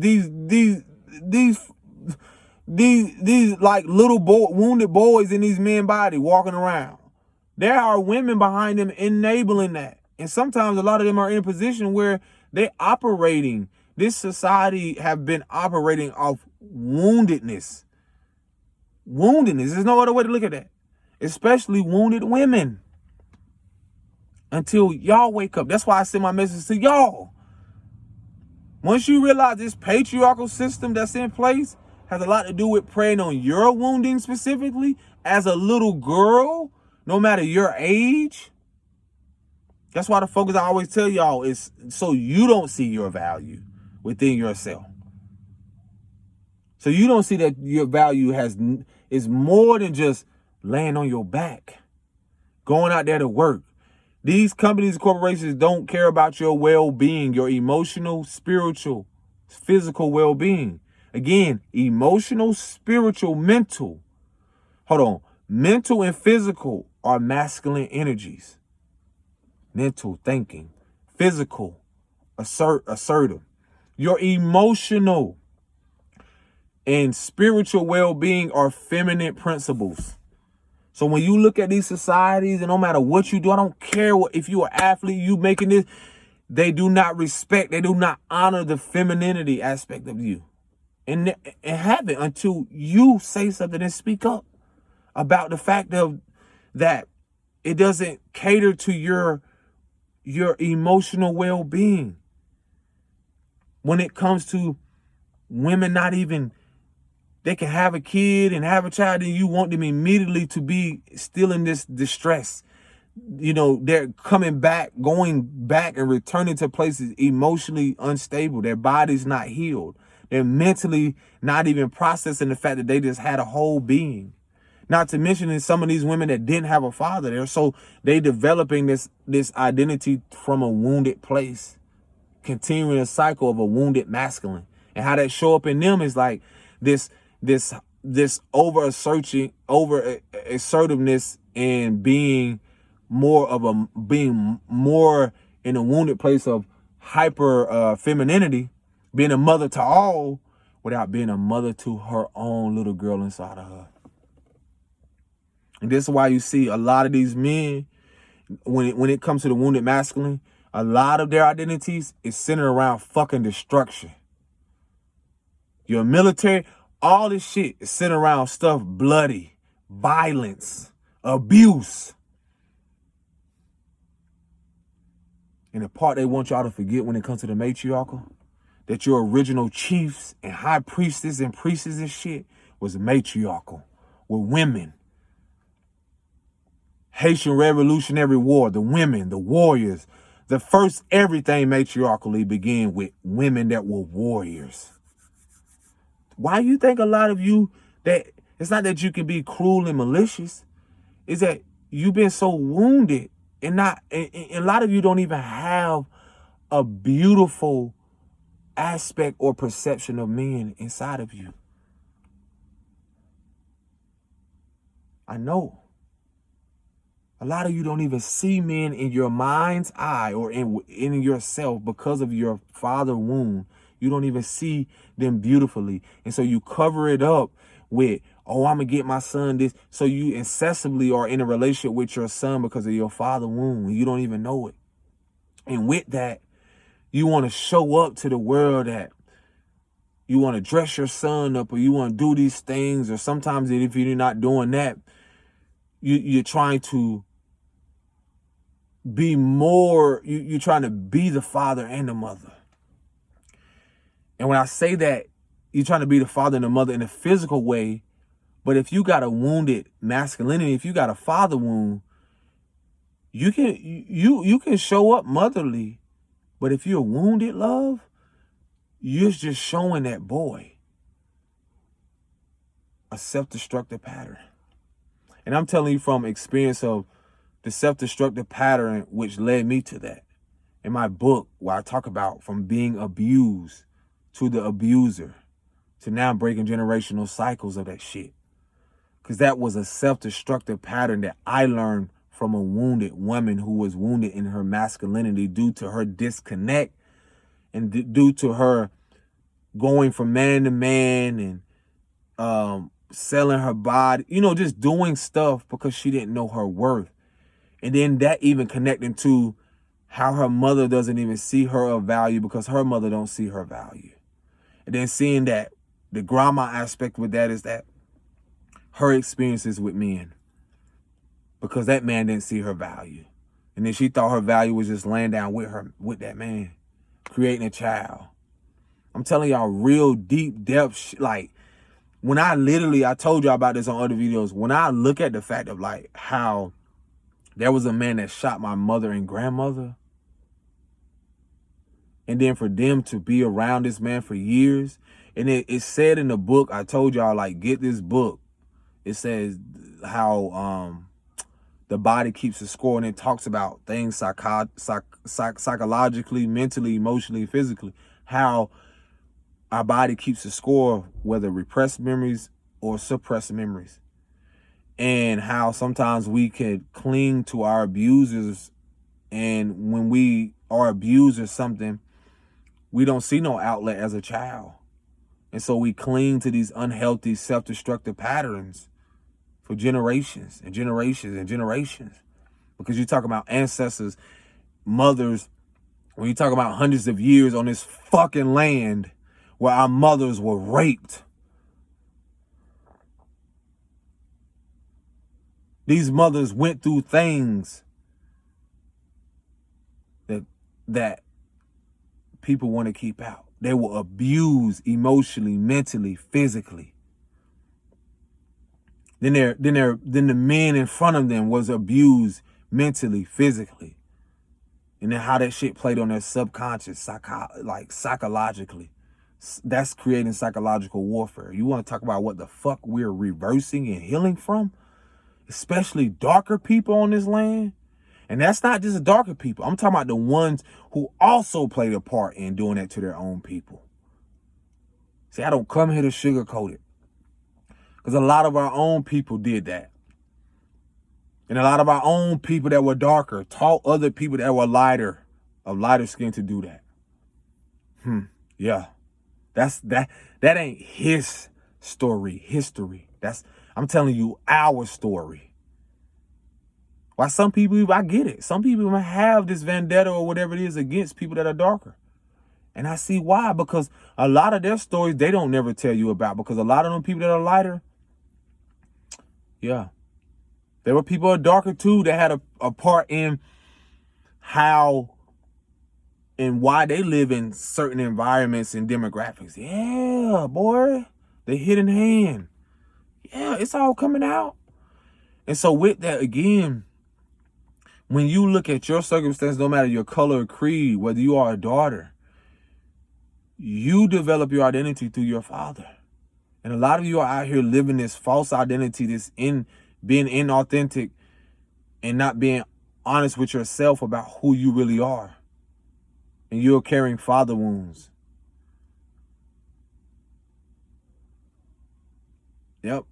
like little wounded boys in these men body walking around. There are women behind them enabling that. And sometimes a lot of them are in a position where they're operating. This society have been operating off woundedness. Woundedness. There's no other way to look at that. Especially wounded women. Until y'all wake up. That's why I send my message to y'all. Once you realize this patriarchal system that's in place has a lot to do with preying on your wounding specifically as a little girl, no matter your age. That's why the focus I always tell y'all is so you don't see your value within yourself. So you don't see that your value is more than just laying on your back, going out there to work. These companies and corporations don't care about your well-being, your emotional, spiritual, physical well-being. Again, emotional, spiritual, mental. Hold on. Mental and physical are masculine energies. Mental, thinking. Physical, assertive. Your emotional and spiritual well-being are feminine principles. So when you look at these societies, and no matter what you do, I don't care if you're an athlete, you making this, they do not respect, they do not honor the femininity aspect of you. And have it until you say something and speak up about the fact of that it doesn't cater to your emotional well-being. When it comes to women not even, they can have a kid and have a child and you want them immediately to be still in this distress. You know, they're going back and returning to places emotionally unstable. Their body's not healed. They're mentally not even processing the fact that they just had a whole being. Not to mention in some of these women that didn't have a father there. So they developing this identity from a wounded place, continuing a cycle of a wounded masculine. And how that show up in them is like this over assertiveness and being more in a wounded place of hyper femininity, being a mother to all without being a mother to her own little girl inside of her. And this is why you see a lot of these men, when it comes to the wounded masculine, a lot of their identities is centered around fucking destruction. Your military, all this shit is centered around stuff bloody, violence, abuse. And the part they want y'all to forget when it comes to the matriarchal, that your original chiefs and high priestess and priestess and shit was matriarchal, were women. Haitian Revolutionary War, the women, the warriors. The first everything matriarchally began with women that were warriors. Why you think a lot of you, that it's not that you can be cruel and malicious, is that you've been so wounded and a lot of you don't even have a beautiful aspect or perception of men inside of you. I know. A lot of you don't even see men in your mind's eye or in yourself because of your father wound. You don't even see them beautifully. And so you cover it up with, oh, I'm going to get my son this. So you incessantly are in a relationship with your son because of your father wound. You don't even know it. And with that, you want to show up to the world that you want to dress your son up or you want to do these things. Or sometimes if you're not doing that, you're trying to be more, you're trying to be the father and the mother. And when I say that, you're trying to be the father and the mother in a physical way, but if you got a wounded masculinity, if you got a father wound, you can show up motherly, but if you're wounded, love, you're just showing that boy a self-destructive pattern. And I'm telling you from experience of the self-destructive pattern which led me to that. in my book where I talk about from being abused to the abuser to now breaking generational cycles of that shit. Because that was a self-destructive pattern that I learned from a wounded woman who was wounded in her masculinity due to her disconnect and due to her going from man to man and selling her body, just doing stuff because she didn't know her worth. And then that even connecting to how her mother doesn't even see her of value because her mother don't see her value. And then seeing that the grandma aspect with that is that her experiences with men, because that man didn't see her value. And then she thought her value was just laying down with that man, creating a child. I'm telling y'all real deep depth, like when I told y'all about this on other videos, when I look at the fact of like how there was a man that shot my mother and grandmother, and then for them to be around this man for years, and it said in the book, I told y'all, like, get this book. It says how the body keeps a score, and it talks about things psychologically, mentally, emotionally, physically, how our body keeps a score, whether repressed memories or suppressed memories, and how sometimes we could cling to our abusers, and when we are abused or something, we don't see no outlet as a child. And so we cling to these unhealthy, self-destructive patterns for generations and generations and generations. Because you talk about ancestors, mothers, when you talk about hundreds of years on this fucking land where our mothers were raped. These mothers went through things that people want to keep out. They were abused emotionally, mentally, physically. Then the men in front of them was abused mentally, physically. And then how that shit played on their subconscious, psychologically. That's creating psychological warfare. You want to talk about what the fuck we're reversing and healing from? Especially darker people on this land. And that's not just darker people. I'm talking about the ones who also played a part in doing that to their own people. See, I don't come here to sugarcoat it. Because a lot of our own people did that. And a lot of our own people that were darker taught other people that were of lighter skin to do that. Yeah. That ain't his history. I'm telling you our story. Why some people, I get it. Some people might have this vendetta or whatever it is against people that are darker. And I see why, because a lot of their stories, they don't never tell you about, because a lot of them people that are lighter, yeah, there were people that are darker too that had a part in how and why they live in certain environments and demographics. Yeah, boy, the hidden hand. Yeah, it's all coming out. And so with that, again, when you look at your circumstance, no matter your color or creed, whether you are a daughter, you develop your identity through your father. And a lot of you are out here living this false identity, being inauthentic and not being honest with yourself about who you really are. And you're carrying father wounds. Yep.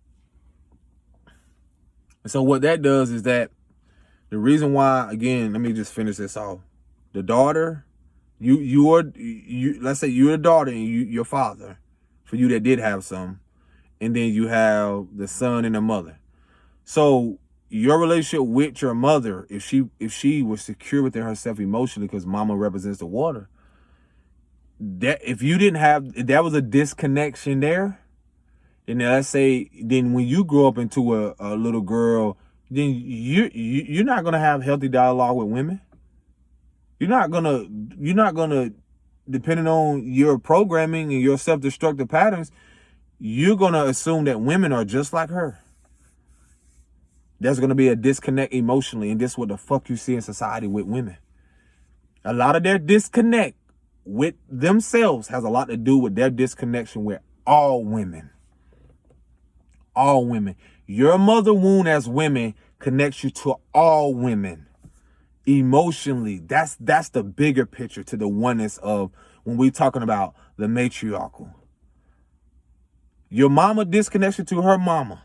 And so what that does is that the reason why, again, let me just finish this off. The daughter, let's say you're a daughter and your father, for you that did have some, and then you have the son and the mother. So your relationship with your mother, if she was secure within herself emotionally, because mama represents the water, that if there was a disconnection there, and let's say then when you grow up into a little girl, then you're not gonna have healthy dialogue with women. You're not gonna, depending on your programming and your self-destructive patterns, you're gonna assume that women are just like her. There's gonna be a disconnect emotionally, and this is what the fuck you see in society with women. A lot of their disconnect with themselves has a lot to do with their disconnection with all women. All women. Your mother wound as women connects you to all women. Emotionally, that's the bigger picture to the oneness of when we're talking about the matriarchal. Your mama disconnection to her mama.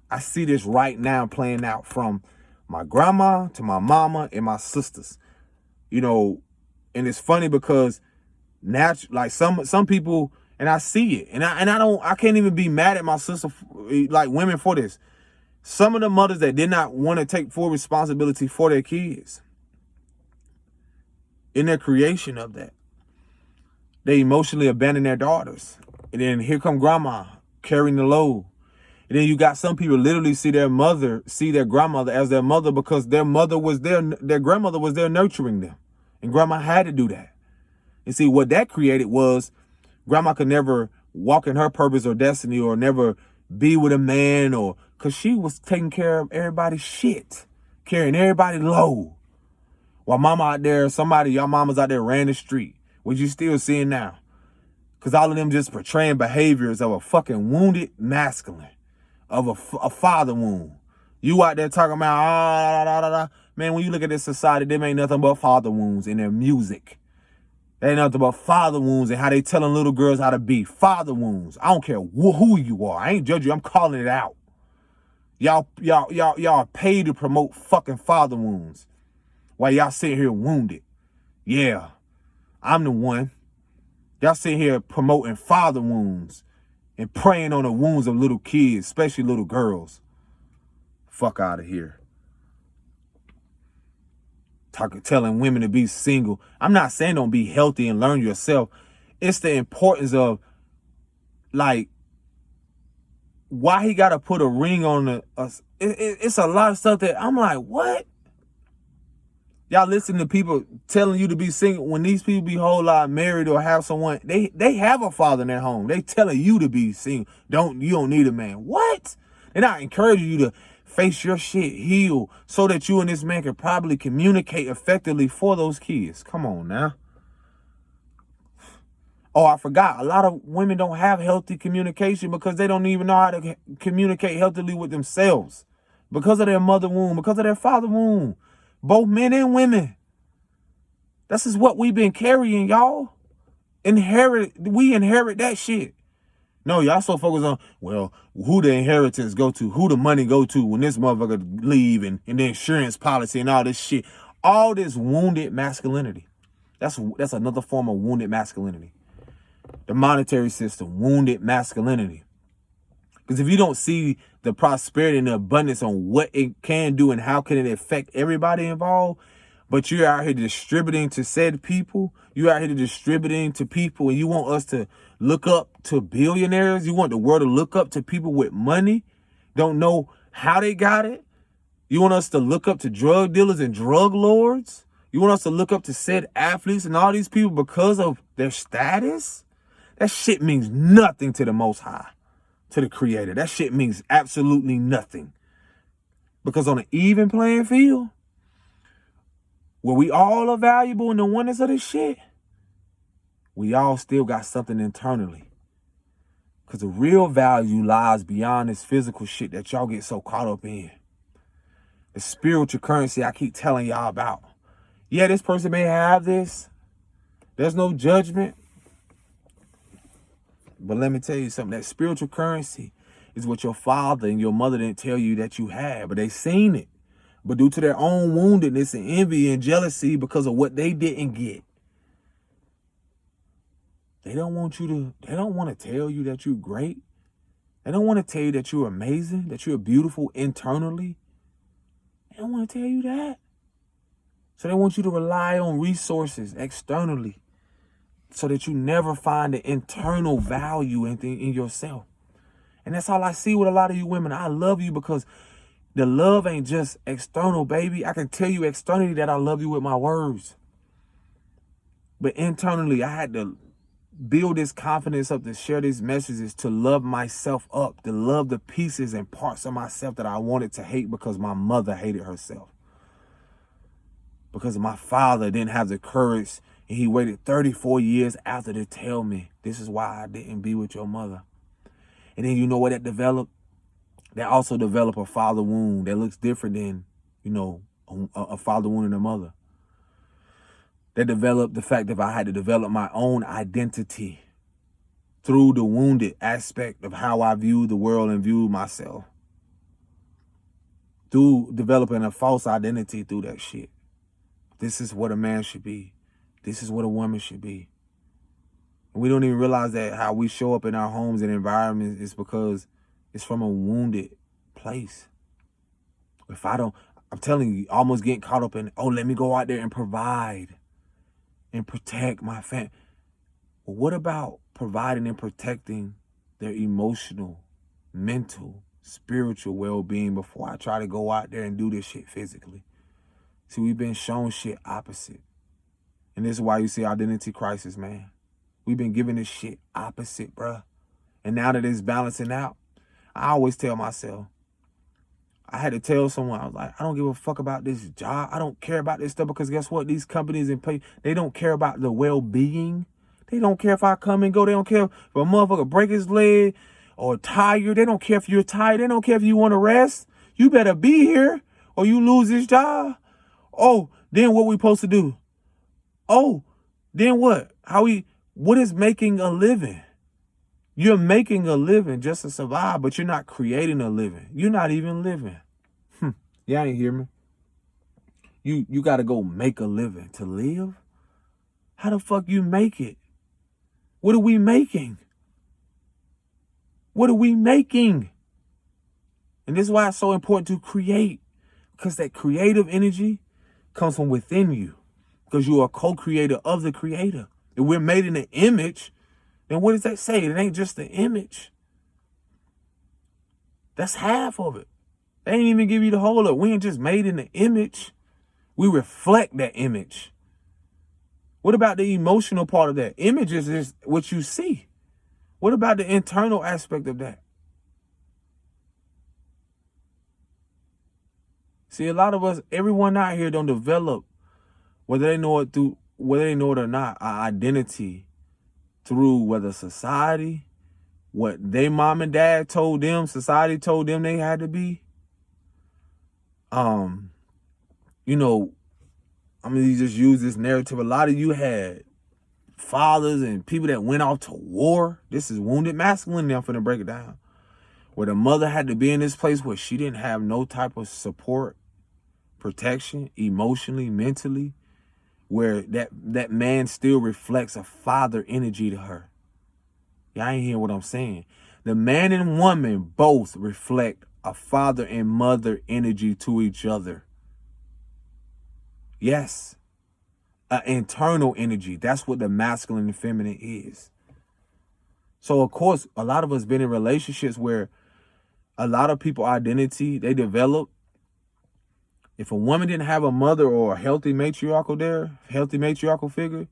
I see this right now playing out from my grandma to my mama and my sisters. You know, and it's funny because like some people, and I see it, and I can't even be mad at my sister, like women, for this. Some of the mothers that did not want to take full responsibility for their kids in their creation of that, they emotionally abandon their daughters. And then here come grandma carrying the load. And then you got some people literally see their grandmother as their mother because their grandmother was there nurturing them. And grandma had to do that. And see, what that created was grandma could never walk in her purpose or destiny or never be with a man, or because she was taking care of everybody's shit, carrying everybody's load. While mama out there, y'all mamas out there ran the street, which you still seeing now. Because all of them just portraying behaviors of a fucking wounded masculine, of a father wound. You out there talking about, man, when you look at this society, them ain't nothing but father wounds in their music. They ain't nothing but father wounds and how they telling little girls how to be. Father wounds. I don't care who you are. I ain't judging you. I'm calling it out. Y'all are paid to promote fucking father wounds while y'all sitting here wounded. Yeah, I'm the one. Y'all sitting here promoting father wounds and preying on the wounds of little kids, especially little girls. Fuck out of here. Telling women to be single. I'm not saying don't be healthy and learn yourself. It's the importance of, like, why he got to put a ring on it's a lot of stuff that I'm like, what? Y'all listen to people telling you to be single when these people be whole lot married or have someone. They have a father in their home. They telling you to be single. You don't need a man. What? They're not encouraging you to face your shit, heal, so that you and this man can probably communicate effectively for those kids. Come on now. Oh, I forgot. A lot of women don't have healthy communication because they don't even know how to communicate healthily with themselves because of their mother wound, because of their father wound. Both men and women. This is what we've been carrying, y'all. We inherit that shit. No, y'all so focused on, well, who the inheritance go to, who the money go to when this motherfucker leave and the insurance policy and all this shit. All this wounded masculinity. That's another form of wounded masculinity. The monetary system, wounded masculinity. Because if you don't see the prosperity and the abundance on what it can do and how can it affect everybody involved, but you're out here distributing to said people, you're out here distributing to people, and you want us to look up to billionaires, you want the world to look up to people with money, don't know how they got it. You want us to look up to drug dealers and drug lords. You want us to look up to said athletes and all these people because of their status. That shit means nothing to the Most High, to the Creator. That shit means absolutely nothing. Because on an even playing field, where we all are valuable in the oneness of this shit, we all still got something internally. Because the real value lies beyond this physical shit that y'all get so caught up in. The spiritual currency I keep telling y'all about. Yeah, this person may have this. There's no judgment. But let me tell you something. That spiritual currency is what your father and your mother didn't tell you that you had, but they seen it. But due to their own woundedness and envy and jealousy because of what they didn't get, they don't want to tell you that you're great. They don't want to tell you that you're amazing, that you're beautiful internally. They don't want to tell you that. So they want you to rely on resources externally so that you never find the internal value in yourself. And that's all I see with a lot of you women. I love you because the love ain't just external, baby. I can tell you externally that I love you with my words. But internally, I had to build this confidence up to share these messages, to love myself up, to love the pieces and parts of myself that I wanted to hate because my mother hated herself. Because my father didn't have the courage, and he waited 34 years after to tell me, this is why I didn't be with your mother. And then you know what that developed? That also developed a father wound that looks different than, a father wounding a mother. That developed the fact that I had to develop my own identity through the wounded aspect of how I view the world and view myself. Through developing a false identity through that shit. This is what a man should be. This is what a woman should be. And we don't even realize that how we show up in our homes and environments is because it's from a wounded place. If I don't, I'm telling you, almost getting caught up in, oh, let me go out there and provide and protect my family. Well, what about providing and protecting their emotional, mental, spiritual well-being before I try to go out there and do this shit physically? See, we've been shown shit opposite. And this is why you see identity crisis, man. We've been giving this shit opposite, bruh. And now that it's balancing out, I always tell myself, I had to tell someone, I was like, I don't give a fuck about this job. I don't care about this stuff because guess what? These companies and pay, they don't care about the well-being. They don't care if I come and go. They don't care if a motherfucker break his leg or tired. They don't care if you're tired. They don't care if you want to rest. You better be here or you lose this job. Oh, then what we supposed to do? Oh, then what? What is making a living? You're making a living just to survive, but you're not creating a living. You're not even living. Y'all ain't hear me? You got to go make a living to live? How the fuck you make it? What are we making? What are we making? And this is why it's so important to create, because that creative energy comes from within you, because you are a co-creator of the creator. If we're made in the image, then what does that say? It ain't just the image. That's half of it. They ain't even give you the whole of it. We ain't just made in the image. We reflect that image. What about the emotional part of that? Image is just what you see. What about the internal aspect of that? See, a lot of us, everyone out here don't develop, whether they know it or not, our identity through whether society, what they mom and dad told them, society told them they had to be. I'm gonna just use this narrative. A lot of you had fathers and people that went off to war. This is wounded masculinity. I'm finna break it down. Where the mother had to be in this place where she didn't have no type of support, protection, emotionally, mentally, where that man still reflects a father energy to her. Y'all ain't hear what I'm saying. The man and woman both reflect a father and mother energy to each other. Yes. An internal energy. That's what the masculine and feminine is. So, of course, a lot of us been in relationships where a lot of people identity, they develop. If a woman didn't have a mother or a healthy matriarchal figure,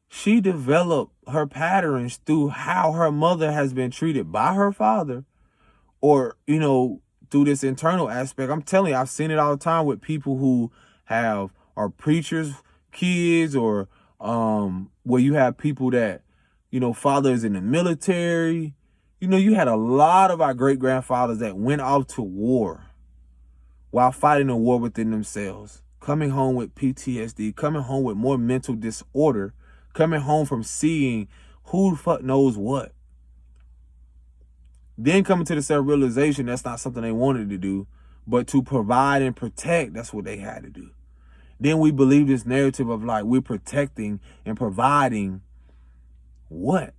she developed her patterns through how her mother has been treated by her father, or, through this internal aspect. I'm telling you, I've seen it all the time with people who are preachers' kids, or where you have people that, father is in the military. You had a lot of our great-grandfathers that went off to war while fighting a war within themselves, coming home with PTSD, coming home with more mental disorder, coming home from seeing who the fuck knows what. Then coming to the self-realization that's not something they wanted to do, but to provide and protect, that's what they had to do. Then we believe this narrative of like we're protecting and providing what?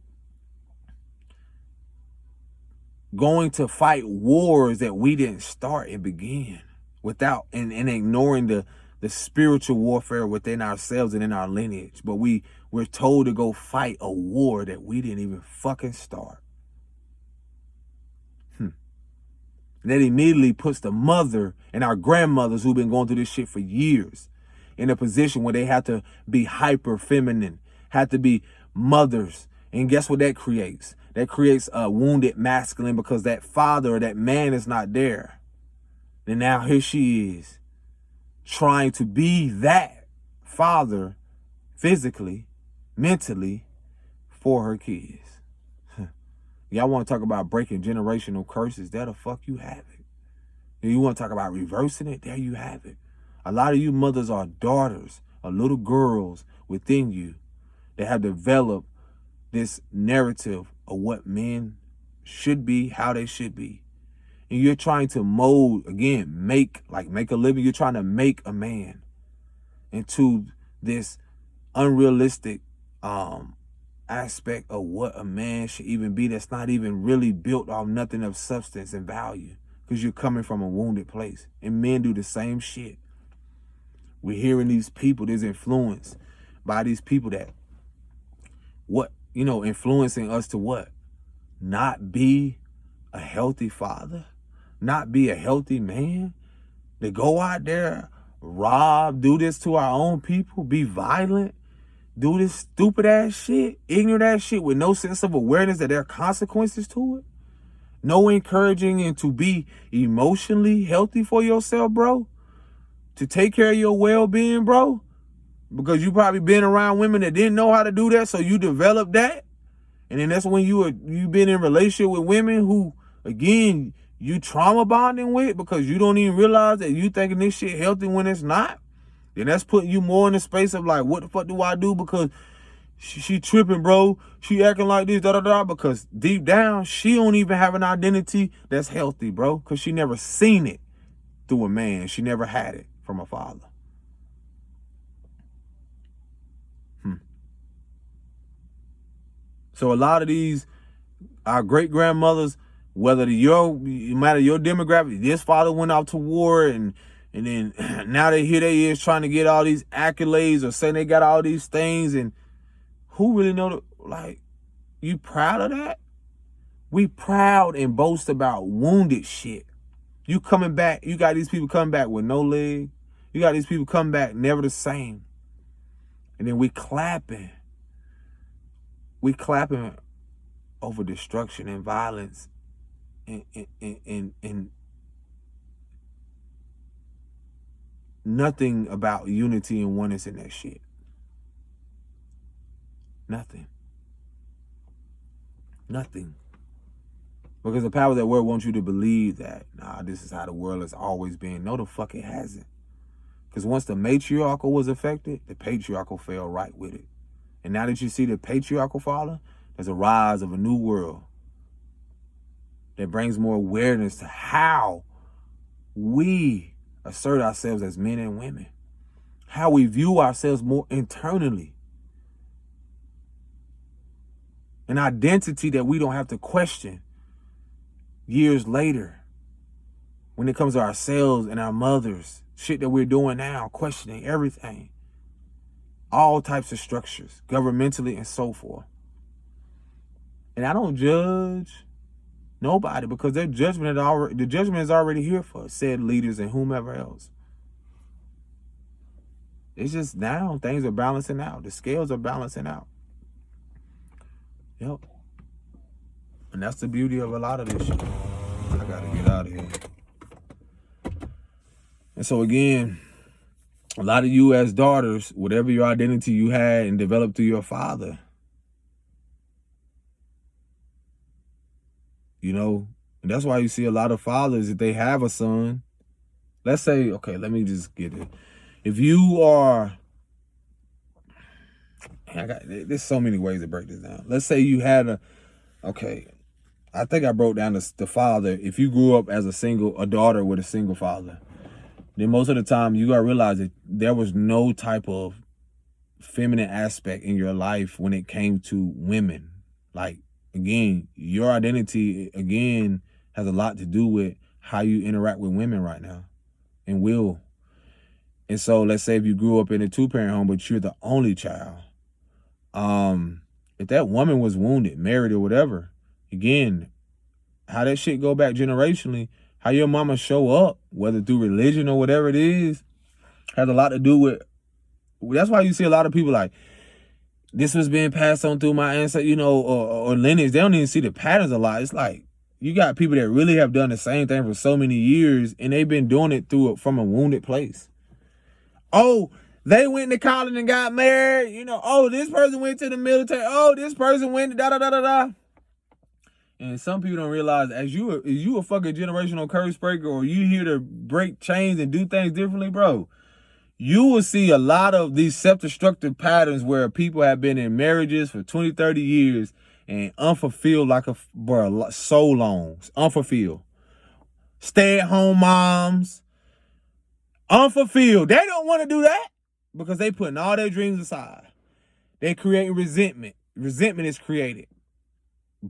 Going to fight wars that we didn't start and begin without and ignoring the spiritual warfare within ourselves and in our lineage. But we're told to go fight a war that we didn't even fucking start. That immediately puts the mother and our grandmothers who've been going through this shit for years in a position where they have to be hyper feminine, have to be mothers. And guess what that creates? That creates a wounded masculine, because that father or that man is not there. And now here she is trying to be that father physically, mentally, for her kids. Y'all want to talk about breaking generational curses? There the fuck you have it. You want to talk about reversing it? There you have it. A lot of you mothers are daughters, are little girls within you that have developed this narrative of what men should be, how they should be. And you're trying to mold, again, make a living. You're trying to make a man into this unrealistic aspect of what a man should even be, that's not even really built off nothing of substance and value, because you're coming from a wounded place. And men do the same shit. We're hearing these people, this influence by these people that influencing us to what? Not be a healthy father, not be a healthy man, to go out there, rob, do this to our own people, be violent, do this stupid ass shit, ignorant ass shit with no sense of awareness that there are consequences to it. No encouraging and to be emotionally healthy for yourself, bro. To take care of your well-being, bro. Because you probably been around women that didn't know how to do that, so you developed that. And then that's when you been in a relationship with women who, again, you trauma bonding with, because you don't even realize that you thinking this shit healthy when it's not. Then that's putting you more in the space of like, what the fuck do I do? Because she tripping, bro. She acting like this, da-da-da. Because deep down, she don't even have an identity that's healthy, bro. Because she never seen it through a man. She never had it from a father. So a lot of these, our great-grandmothers, no matter your demographic, this father went out to war, and then now here they is trying to get all these accolades or saying they got all these things, and who really know you proud of that? We proud and boast about wounded shit. You coming back, you got these people coming back with no leg. You got these people coming back never the same. And then we clapping. We clapping over destruction and violence and nothing about unity and oneness in that shit. Nothing. Because the power of that word wants you to believe that, this is how the world has always been. No, the fuck it hasn't. Because once the matriarchal was affected, the patriarchal fell right with it. And now that you see the patriarchal falling, there's a rise of a new world that brings more awareness to how we assert ourselves as men and women, how we view ourselves more internally, an identity that we don't have to question years later when it comes to ourselves and our mothers, shit that we're doing now, questioning everything. All types of structures, governmentally and so forth. And I don't judge nobody, because the judgment is already here for said leaders and whomever else. It's just now things are balancing out. The scales are balancing out. Yep. And that's the beauty of a lot of this shit. I gotta get out of here. And so again, a lot of you as daughters, whatever your identity you had and developed through your father, and that's why you see a lot of fathers, if they have a son, let's say, okay, let me just get it. If you are, there's so many ways to break this down. Let's say you had I think I broke down the father. If you grew up as a daughter with a single father, then most of the time you gotta realize that there was no type of feminine aspect in your life when it came to women. Like, again, your identity, again, has a lot to do with how you interact with women right now and will. And so let's say if you grew up in a 2-parent home, but you're the only child. If that woman was wounded, married or whatever, again, how that shit go back generationally, how your mama show up, whether through religion or whatever it is, has a lot to do with. That's why you see a lot of people like, this was being passed on through my ancestors, or lineage. They don't even see the patterns a lot. It's like, you got people that really have done the same thing for so many years, and they've been doing it from a wounded place. Oh, they went to college and got married. Oh, this person went to the military. Oh, this person went to da-da-da-da-da. And some people don't realize, as you a fucking generational curse breaker, or you here to break chains and do things differently, bro, you will see a lot of these self-destructive patterns where people have been in marriages for 20, 30 years and unfulfilled so long. Unfulfilled. Stay-at-home moms. Unfulfilled. They don't want to do that because they putting all their dreams aside. They creating resentment. Resentment is created.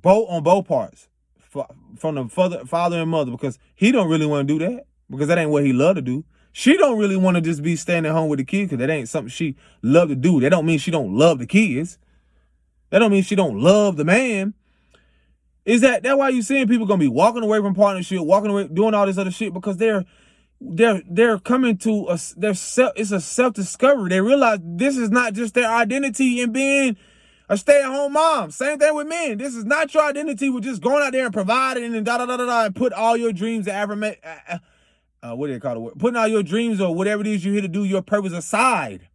On both parts. From the father and mother, because he don't really want to do that. Because that ain't what he love to do. She don't really want to just be staying at home with the kids because that ain't something she love to do. That don't mean she don't love the kids. That don't mean she don't love the man. That's why you seeing people gonna be walking away from partnership, walking away, doing all this other shit, because they're coming to it's a self-discovery. They realize this is not just their identity in being a stay-at-home mom. Same thing with men. This is not your identity with just going out there and providing and and put all your dreams and what do they call it? Putting all your dreams or whatever it is you're here to do, your purpose aside.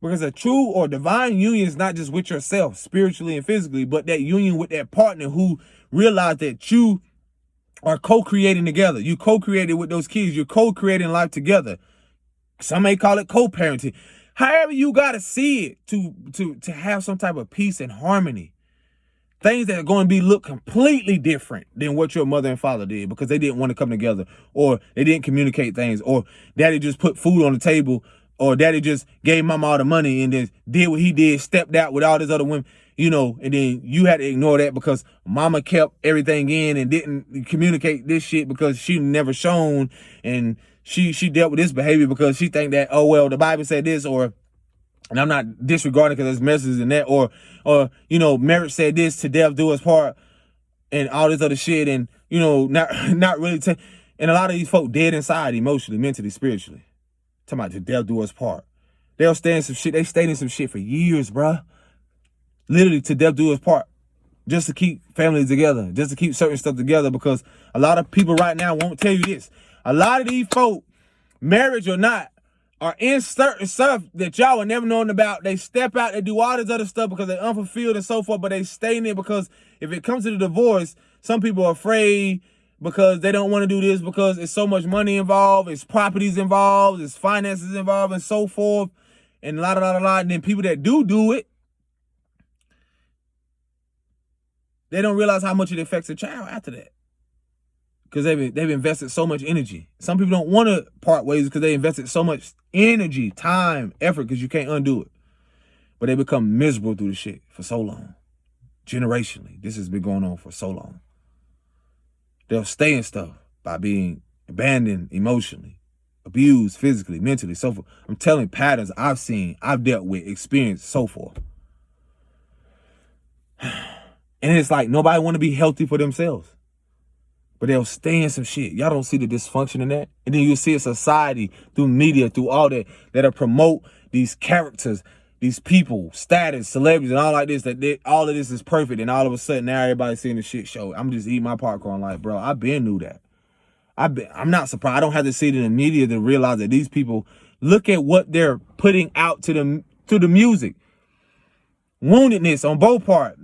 Because a true or divine union is not just with yourself, spiritually and physically, but that union with that partner who realize that you are co-creating together. You co-created with those kids. You're co-creating life together. Some may call it co-parenting. However you got to see it to have some type of peace and harmony. Things that are going to look completely different than what your mother and father did because they didn't want to come together, or they didn't communicate things, or daddy just put food on the table, or daddy just gave mama all the money and then did what he did, stepped out with all these other women, and then you had to ignore that because mama kept everything in and didn't communicate this shit because she never shown, and she dealt with this behavior because she think that, oh, well, the Bible said this, or, and I'm not disregarding because there's messages in that, or marriage said this, to death do us part, and all this other shit, and, not really, and a lot of these folk dead inside emotionally, mentally, spiritually. Talking about to death do us part. They'll stay in some shit. They stayed in some shit for years, bruh. Literally to death do us part. Just to keep families together. Just to keep certain stuff together, because a lot of people right now won't tell you this. A lot of these folk, marriage or not, are in certain stuff that y'all would never known about. They step out, they do all this other stuff because they're unfulfilled and so forth, but they stay in it because if it comes to the divorce, some people are afraid because they don't want to do this because it's so much money involved, it's properties involved, it's finances involved, and so forth, and a lot. And then people that do it, they don't realize how much it affects a child after that. Because they've invested so much energy. Some people don't want to part ways because they invested so much energy, time, effort, because you can't undo it. But they become miserable through the shit for so long. Generationally. This has been going on for so long. They'll stay in stuff by being abandoned emotionally, abused physically, mentally, so forth. I'm telling patterns I've seen, I've dealt with, experienced, so forth. And it's like nobody want to be healthy for themselves. But they'll stay in some shit. Y'all don't see the dysfunction in that. And then you'll see a society through media, through all that, that'll promote these characters, these people, status, celebrities, and all like this, all of this is perfect. And all of a sudden, now everybody's seeing the shit show. I'm just eating my popcorn like, bro, I been knew that. I'm not surprised. I don't have to see it in the media to realize that these people, look at what they're putting out to the music. Woundedness on both parts.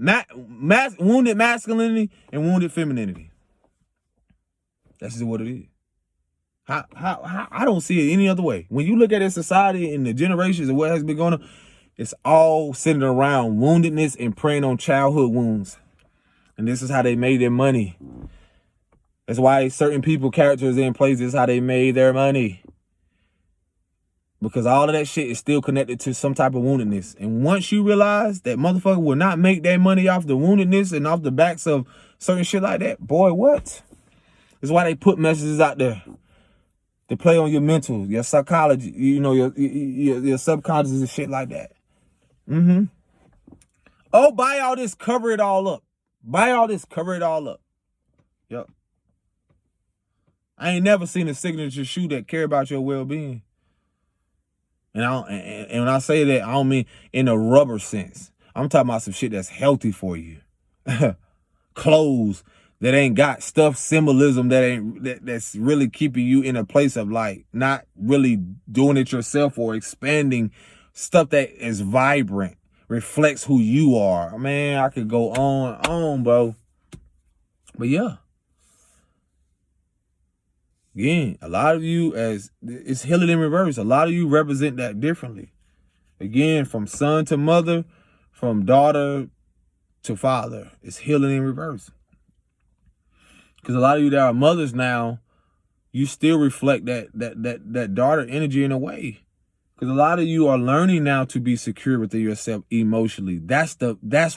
Wounded masculinity and wounded femininity. That's just what it is. How I don't see it any other way. When you look at this society and the generations of what has been going on, it's all centered around woundedness and preying on childhood wounds. And this is how they made their money. That's why certain people, characters in place, this is how they made their money. Because all of that shit is still connected to some type of woundedness. And once you realize that motherfucker will not make that money off the woundedness and off the backs of certain shit like that, boy, what? That's why they put messages out there. They play on your mental, your psychology, your subconscious and shit like that. Oh, buy all this, cover it all up. Buy all this, cover it all up. Yep. I ain't never seen a signature shoe that care about your well-being. And when I say that, I don't mean in a rubber sense. I'm talking about some shit that's healthy for you. Clothes that ain't got stuff, symbolism that's really keeping you in a place of like not really doing it yourself or expanding stuff that is vibrant, reflects who you are. Man, I could go on, bro. But yeah. Again, a lot of you, as it's healing in reverse, a lot of you represent that differently. Again, from son to mother, from daughter to father, it's healing in reverse. Because a lot of you that are mothers now, you still reflect that daughter energy in a way. Because a lot of you are learning now to be secure within yourself emotionally. That's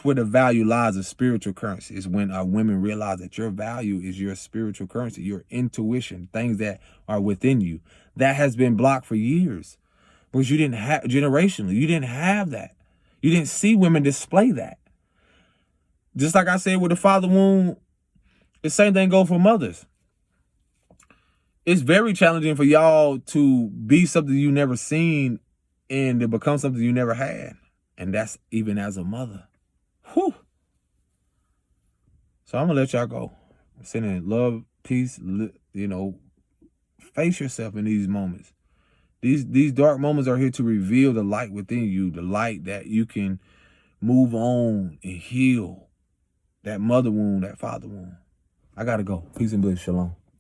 where the value lies of spiritual currency, is when women realize that your value is your spiritual currency, your intuition, things that are within you. That has been blocked for years because you didn't have, generationally, you didn't have that. You didn't see women display that. Just like I said with the father wound, the same thing goes for mothers. It's very challenging for y'all to be something you never seen and to become something you never had. And that's even as a mother. Whew. So I'm going to let y'all go. I'm sending love, peace, face yourself in these moments. These dark moments are here to reveal the light within you, the light that you can move on and heal that mother wound, that father wound. I got to go. Peace and bliss. Shalom.